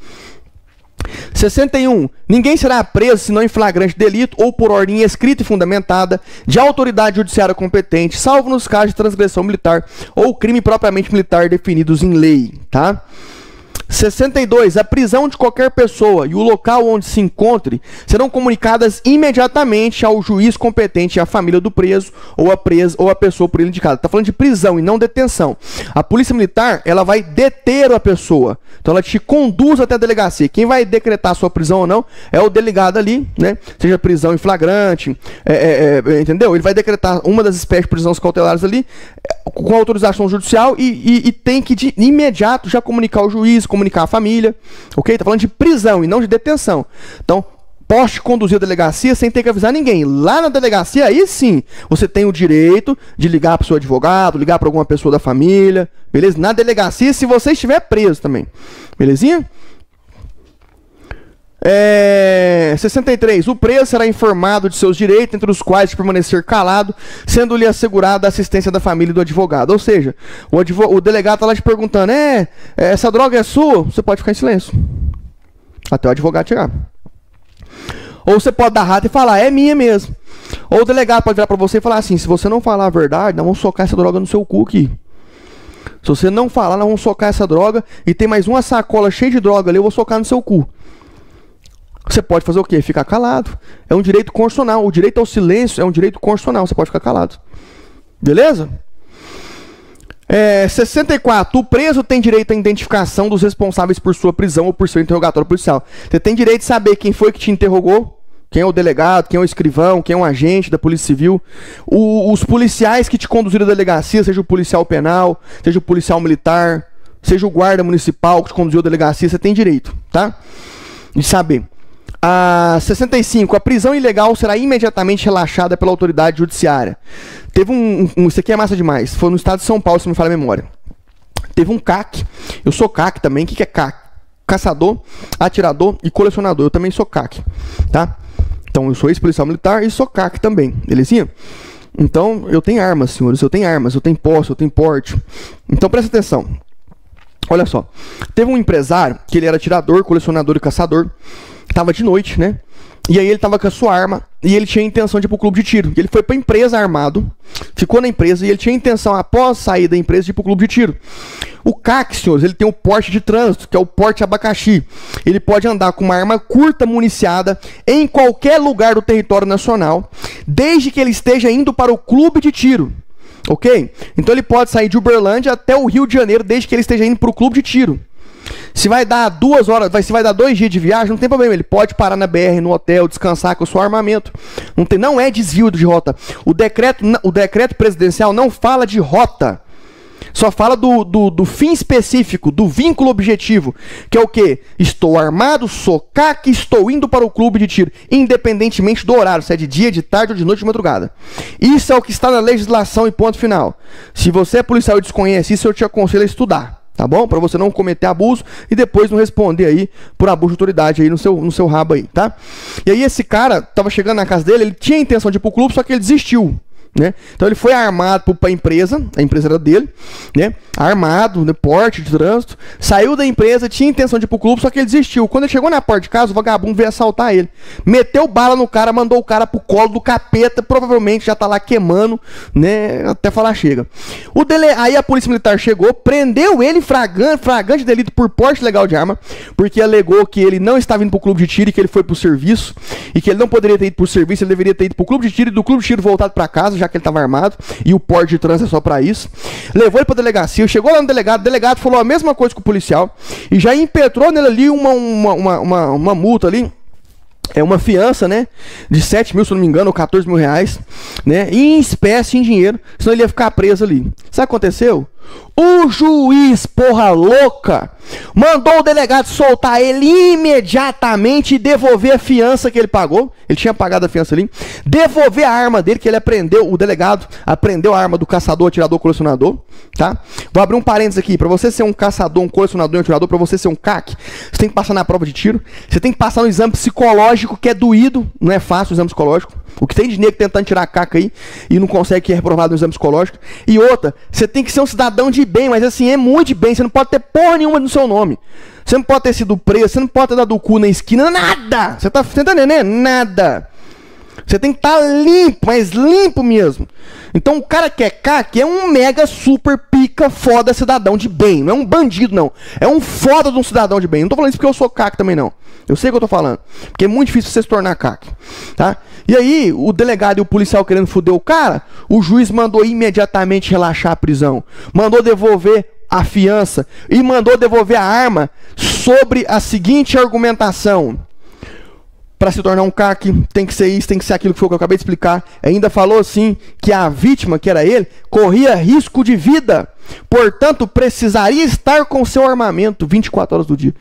61. Ninguém será preso senão em flagrante delito ou por ordem escrita e fundamentada de autoridade judiciária competente, salvo nos casos de transgressão militar ou crime propriamente militar definidos em lei, tá? 62. A prisão de qualquer pessoa e o local onde se encontre serão comunicadas imediatamente ao juiz competente e à família do preso ou a pessoa por ele indicada. Está falando de prisão e não detenção. A polícia militar, ela vai deter a pessoa. Então ela te conduz até a delegacia. Quem vai decretar a sua prisão ou não é o delegado ali, né? Seja prisão em flagrante, entendeu? Ele vai decretar uma das espécies de prisões cautelares ali com autorização judicial e tem que de imediato já comunicar ao juiz, comunicar à família, ok? Tá falando de prisão e não de detenção. Então, posso te conduzir à delegacia sem ter que avisar ninguém. Lá na delegacia, aí sim, você tem o direito de ligar para o seu advogado, ligar para alguma pessoa da família, beleza? Na delegacia, se você estiver preso também, belezinha? 63. O preso será informado de seus direitos, entre os quais de permanecer calado, sendo-lhe assegurada a assistência da família e do advogado. Ou seja, o delegado está lá te perguntando, essa droga é sua? Você pode ficar em silêncio até o advogado chegar. Ou você pode dar rata e falar, é minha mesmo. Ou o delegado pode virar para você e falar assim, se você não falar a verdade, nós vamos socar essa droga no seu cu aqui. Se você não falar, nós vamos socar essa droga e tem mais uma sacola cheia de droga ali, eu vou socar no seu cu. Você pode fazer o quê? Ficar calado. É um direito constitucional. O direito ao silêncio é um direito constitucional. Você pode ficar calado. Beleza? 64. O preso tem direito à identificação dos responsáveis por sua prisão ou por seu interrogatório policial. Você tem direito de saber quem foi que te interrogou, quem é o delegado, quem é o escrivão, quem é um agente da Polícia Civil. Os policiais que te conduziram à delegacia, seja o policial penal, seja o policial militar, seja o guarda municipal que te conduziu à delegacia, você tem direito, tá? De saber. 65. A prisão ilegal será imediatamente relaxada pela autoridade judiciária. Teve isso aqui é massa demais. Foi no estado de São Paulo, se não me falha a memória. Teve um CAC. Eu sou CAC também. O que é CAC? Caçador, atirador e colecionador. Eu também sou CAC, tá? Então eu sou ex-policial militar e sou CAC também. Belezinha? Então eu tenho armas, senhores. Eu tenho armas, eu tenho posse, eu tenho porte. Então presta atenção. Olha só. Teve um empresário que ele era atirador, colecionador e caçador. Tava de noite, né? E aí ele tava com a sua arma e ele tinha a intenção de ir pro clube de tiro. E ele foi pra empresa armado, ficou na empresa e ele tinha a intenção, após sair da empresa, de ir pro clube de tiro. O CAC, senhores, ele tem o porte de trânsito, que é o porte abacaxi. Ele pode andar com uma arma curta municiada em qualquer lugar do território nacional, desde que ele esteja indo para o clube de tiro. Ok? Então ele pode sair de Uberlândia até o Rio de Janeiro, desde que ele esteja indo pro clube de tiro. Se vai dar 2 horas, se vai dar 2 dias de viagem, não tem problema. Ele pode parar na BR, no hotel, descansar com o seu armamento. Não é desvio de rota. O decreto presidencial não fala de rota. Só fala do fim específico, do vínculo objetivo. Que é o quê? Estou armado, sou CAC, estou indo para o clube de tiro. Independentemente do horário, se é de dia, de tarde ou de noite, de madrugada. Isso é o que está na legislação e ponto final. Se você é policial e desconhece isso, eu te aconselho a estudar. Tá bom? Para você não cometer abuso e depois não responder aí por abuso de autoridade aí no seu rabo aí, tá? E aí esse cara tava chegando na casa dele, ele tinha a intenção de ir pro clube, só que ele desistiu, né? Então ele foi armado para a empresa era dele, né? Armado, né? Porte de trânsito, saiu da empresa, tinha a intenção de ir pro clube, só que ele desistiu. Quando ele chegou na porta de casa, o vagabundo veio assaltar ele. Meteu bala no cara, mandou o cara pro colo do capeta, provavelmente já tá lá queimando, né? Até falar chega. Aí a polícia militar chegou, prendeu ele flagrante delito por porte ilegal de arma, porque alegou que ele não estava indo pro clube de tiro e que ele foi pro serviço, e que ele não poderia ter ido pro serviço, ele deveria ter ido pro clube de tiro e do clube de tiro voltado para casa, já que ele estava armado, e o porte de trânsito é só para isso. Levou ele para delegacia, chegou lá no delegado, o delegado falou a mesma coisa que o policial, e já impetrou nele ali uma multa ali, uma fiança, né, de 7 mil, se não me engano, ou 14 mil reais, né, em espécie, em dinheiro, senão ele ia ficar preso ali. Sabe o que aconteceu? O juiz, porra louca, mandou o delegado soltar ele imediatamente e devolver a fiança que ele pagou. Ele tinha pagado a fiança ali. Devolver a arma dele, que ele apreendeu, o delegado apreendeu a arma do caçador, atirador, colecionador, tá? Vou abrir um parênteses aqui. Para você ser um caçador, um colecionador e um atirador, para você ser um CAC, você tem que passar na prova de tiro. Você tem que passar no exame psicológico, que é doído. Não é fácil o exame psicológico. O que tem de negro tentando tirar a caca aí e não consegue, que é reprovado no exame psicológico. E outra, você tem que ser um cidadão de bem, mas assim, é muito de bem. Você não pode ter porra nenhuma no seu nome. Você não pode ter sido preso, você não pode ter dado o cu na esquina, nada. Você tá entendendo, né? Nada. Você tem que estar limpo, mas limpo mesmo. Então o cara que é CAC é um mega super pica foda cidadão de bem. Não é um bandido, não. É um foda de um cidadão de bem. Não tô falando isso porque eu sou CAC também, não. Eu sei o que eu tô falando. Porque é muito difícil você se tornar CAC, tá? E aí, o delegado e o policial querendo foder o cara, o juiz mandou imediatamente relaxar a prisão. Mandou devolver a fiança e mandou devolver a arma sobre a seguinte argumentação: para se tornar um CAC, tem que ser isso, tem que ser aquilo que foi que eu acabei de explicar. Ainda falou assim que a vítima, que era ele, corria risco de vida, portanto precisaria estar com seu armamento 24 horas do dia.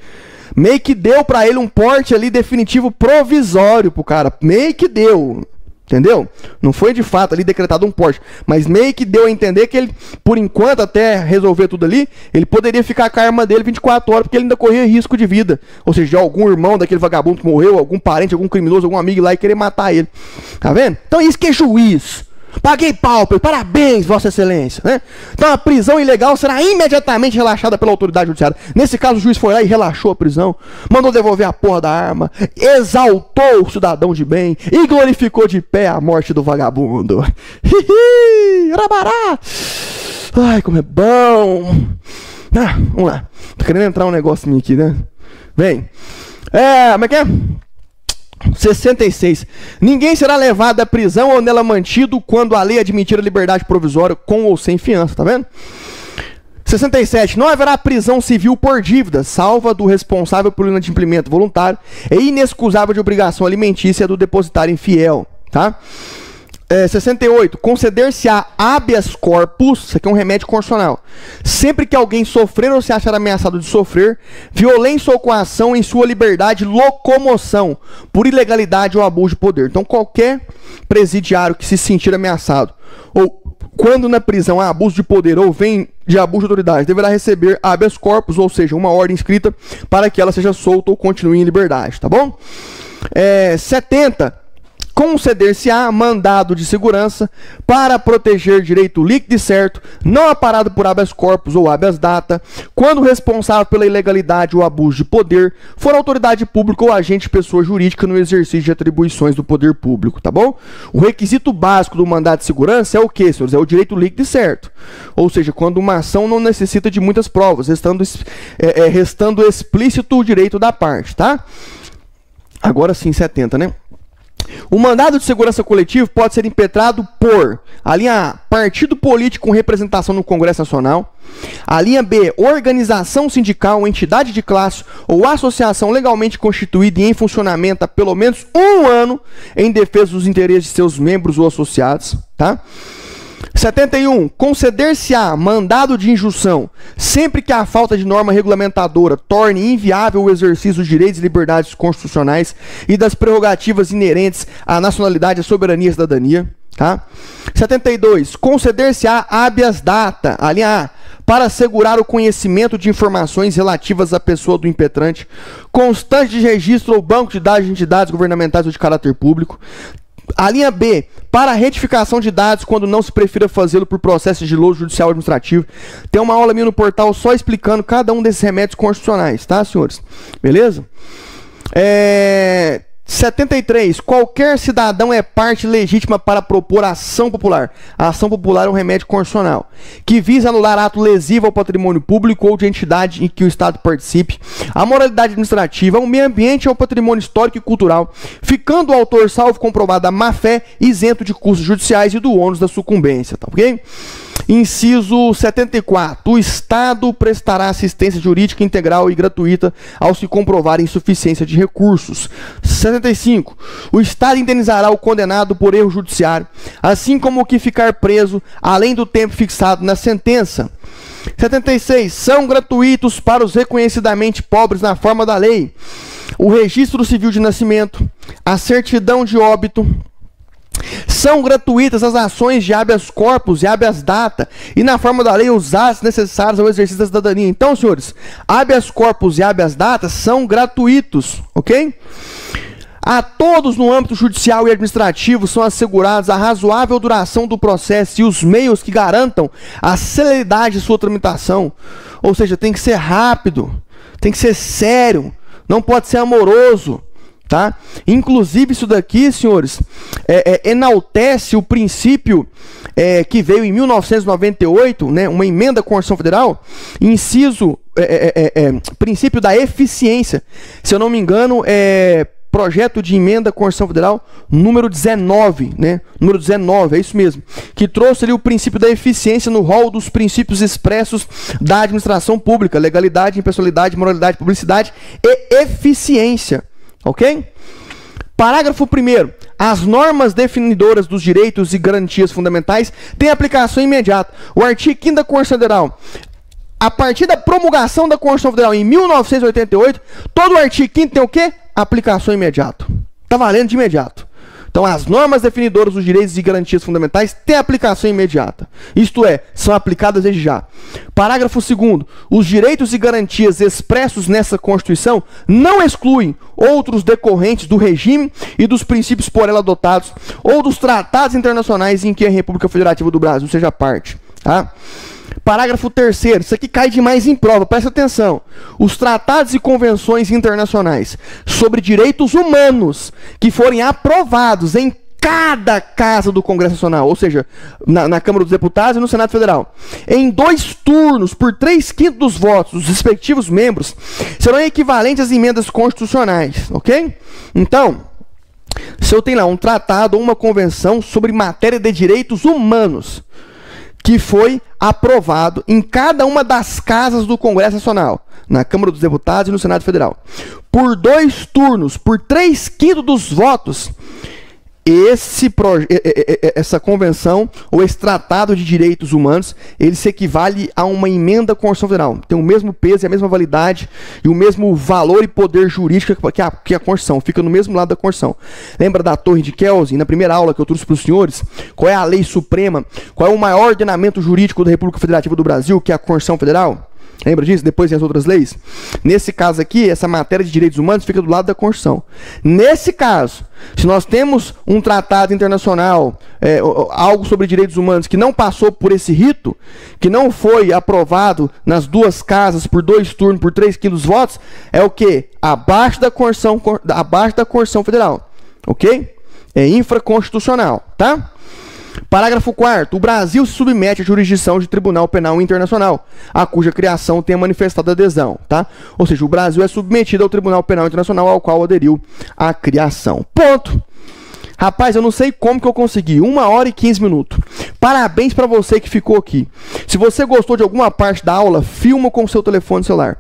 Meio que deu pra ele um porte ali definitivo provisório pro cara. Meio que deu. Entendeu? Não foi de fato ali decretado um porte, mas meio que deu a entender que ele, por enquanto, até resolver tudo ali, ele poderia ficar com a arma dele 24 horas, porque ele ainda corria risco de vida. Ou seja, de algum irmão daquele vagabundo que morreu, algum parente, algum criminoso, algum amigo lá e querer matar ele. Tá vendo? Então isso que é juiz. Paguei pau, parabéns, Vossa Excelência, né? Então a prisão ilegal será imediatamente relaxada pela autoridade judiciária. Nesse caso, o juiz foi lá e relaxou a prisão, mandou devolver a porra da arma, exaltou o cidadão de bem e glorificou de pé a morte do vagabundo. Hihi, arabará! Ai, como é bom! Vamos lá. Tô querendo entrar um negócio aqui, né? Vem. Como é que é? 66. Ninguém será levado à prisão ou nela mantido quando a lei admitir a liberdade provisória com ou sem fiança, tá vendo? 67. Não haverá prisão civil por dívida, salva do responsável pelo inadimplemento voluntário e inexcusável de obrigação alimentícia do depositário infiel, tá? 68. Conceder-se-á habeas corpus, isso aqui é um remédio constitucional, sempre que alguém sofrer ou se achar ameaçado de sofrer violência ou coação em sua liberdade locomoção, por ilegalidade ou abuso de poder. Então qualquer presidiário que se sentir ameaçado, ou quando na prisão há abuso de poder ou vem de abuso de autoridade, deverá receber habeas corpus, ou seja, uma ordem escrita para que ela seja solta ou continue em liberdade, tá bom? 70. Conceder-se-á mandado de segurança para proteger direito líquido e certo, não amparado por habeas corpus ou habeas data, quando o responsável pela ilegalidade ou abuso de poder for autoridade pública ou agente de pessoa jurídica no exercício de atribuições do poder público, tá bom? O requisito básico do mandado de segurança é o quê, senhores? É o direito líquido e certo. Ou seja, quando uma ação não necessita de muitas provas, restando explícito o direito da parte, tá? Agora sim, 70, né? O mandado de segurança coletivo pode ser impetrado por, a linha A, partido político com representação no Congresso Nacional, a linha B, organização sindical, entidade de classe ou associação legalmente constituída e em funcionamento há pelo menos um ano em defesa dos interesses de seus membros ou associados, tá? 71. Conceder-se-á mandado de injunção sempre que a falta de norma regulamentadora torne inviável o exercício dos direitos e liberdades constitucionais e das prerrogativas inerentes à nacionalidade, à soberania e à cidadania. Tá? 72. Conceder-se-á habeas data, a linha A, para assegurar o conhecimento de informações relativas à pessoa do impetrante, constante de registro ou banco de dados de entidades governamentais ou de caráter público. A linha B, para a retificação de dados quando não se prefira fazê-lo por processo sigiloso judicial ou administrativo. Tem uma aula minha no portal só explicando cada um desses remédios constitucionais, tá, senhores? Beleza? 73. Qualquer cidadão é parte legítima para propor ação popular. A ação popular é um remédio constitucional que visa anular ato lesivo ao patrimônio público ou de entidade em que o Estado participe, a moralidade administrativa, ao meio ambiente e ao patrimônio histórico e cultural, ficando o autor, salvo comprovada a má-fé, isento de custos judiciais e do ônus da sucumbência, tá ok? Inciso 74. O Estado prestará assistência jurídica integral e gratuita ao se comprovar insuficiência de recursos. 75. O Estado indenizará o condenado por erro judiciário, assim como o que ficar preso, além do tempo fixado na sentença. 76. São gratuitos para os reconhecidamente pobres na forma da lei o registro civil de nascimento, a certidão de óbito. São gratuitas as ações de habeas corpus e habeas data e na forma da lei os atos necessários ao exercício da cidadania. Então, senhores, habeas corpus e habeas data são gratuitos, ok? A todos no âmbito judicial e administrativo são assegurados a razoável duração do processo e os meios que garantam a celeridade de sua tramitação. Ou seja, tem que ser rápido, tem que ser sério, não pode ser amoroso. Tá? Inclusive isso daqui, senhores, enaltece o princípio que veio em 1998, né, uma emenda à Constituição Federal, inciso, princípio da eficiência. Se eu não me engano, projeto de emenda à Constituição Federal número 19, né? Número 19, é isso mesmo. Que trouxe ali o princípio da eficiência no rol dos princípios expressos da administração pública: legalidade, impessoalidade, moralidade, publicidade e eficiência. Ok? Parágrafo 1º. As normas definidoras dos direitos e garantias fundamentais têm aplicação imediata. O artigo 5º da Constituição Federal a partir da promulgação da Constituição Federal em 1988, todo o artigo 5º tem o quê? Aplicação imediata. Está valendo de imediato. Então, as normas definidoras dos direitos e garantias fundamentais têm aplicação imediata. Isto é, são aplicadas desde já. Parágrafo 2º. Os direitos e garantias expressos nessa Constituição não excluem outros decorrentes do regime e dos princípios por ela adotados ou dos tratados internacionais em que a República Federativa do Brasil seja parte. Tá? Parágrafo 3º, isso aqui cai demais em prova, presta atenção. Os tratados e convenções internacionais sobre direitos humanos que forem aprovados em cada casa do Congresso Nacional, ou seja, na Câmara dos Deputados e no Senado Federal, em 2 turnos, por 3/5 dos votos dos respectivos membros, serão equivalentes às emendas constitucionais, ok? Então, se eu tenho lá um tratado ou uma convenção sobre matéria de direitos humanos, que foi aprovado em cada uma das casas do Congresso Nacional, na Câmara dos Deputados e no Senado Federal, por 2 turnos, por 3/5 dos votos, essa convenção ou esse tratado de direitos humanos, ele se equivale a uma emenda Constituição Federal. Tem o mesmo peso e a mesma validade e o mesmo valor e poder jurídico que a Constituição. Fica no mesmo lado da Constituição. Lembra da Torre de Kelsen, na primeira aula que eu trouxe para os senhores? Qual é a lei suprema? Qual é o maior ordenamento jurídico da República Federativa do Brasil, que é a Constituição Federal? Lembra disso? Depois tem as outras leis. Nesse caso aqui, essa matéria de direitos humanos fica do lado da Constituição. Nesse caso, se nós temos um tratado internacional, algo sobre direitos humanos que não passou por esse rito, que não foi aprovado nas 2 casas por 2 turnos, por 3/5 dos votos, é o quê? Abaixo da Constituição Federal. Ok? É infraconstitucional, tá? Parágrafo 4º. O Brasil se submete à jurisdição de Tribunal Penal Internacional, a cuja criação tenha manifestado adesão, tá? Ou seja, o Brasil é submetido ao Tribunal Penal Internacional, ao qual aderiu à criação. Ponto. Rapaz, eu não sei como que eu consegui. 1 hora e 15 minutos. Parabéns para você que ficou aqui. Se você gostou de alguma parte da aula, filma com o seu telefone celular.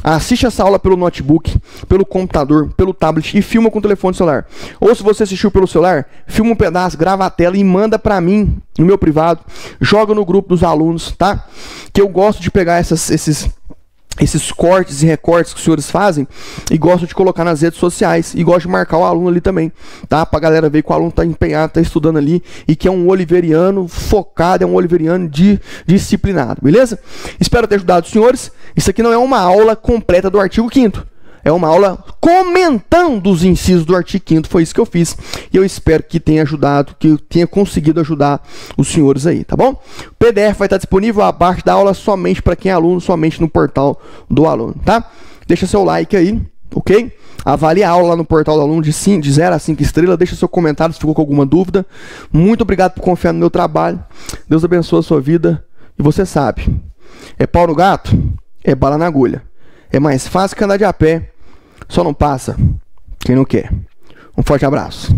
Assiste essa aula pelo notebook, pelo computador, pelo tablet e filma com o telefone celular. Ou se você assistiu pelo celular, filma um pedaço, grava a tela e manda para mim, no meu privado. Joga no grupo dos alunos, tá? Que eu gosto de pegar esses cortes e recortes que os senhores fazem e gosto de colocar nas redes sociais e gosto de marcar o aluno ali também, tá? Pra galera ver que o aluno tá empenhado, tá estudando ali e que é um oliveriano focado, é um oliveriano disciplinado, beleza? Espero ter ajudado os senhores. Isso aqui não é uma aula completa do artigo 5º. É uma aula comentando os incisos do artigo 5º, foi isso que eu fiz. E eu espero que tenha ajudado, que eu tenha conseguido ajudar os senhores aí, tá bom? O PDF vai estar disponível abaixo da aula somente para quem é aluno, somente no portal do aluno, tá? Deixa seu like aí, ok? Avalie a aula lá no portal do aluno de 0 a 5 estrelas, deixa seu comentário se ficou com alguma dúvida. Muito obrigado por confiar no meu trabalho. Deus abençoe a sua vida. E você sabe, é pau no gato, é bala na agulha. É mais fácil que andar de a pé. Só não passa quem não quer. Um forte abraço.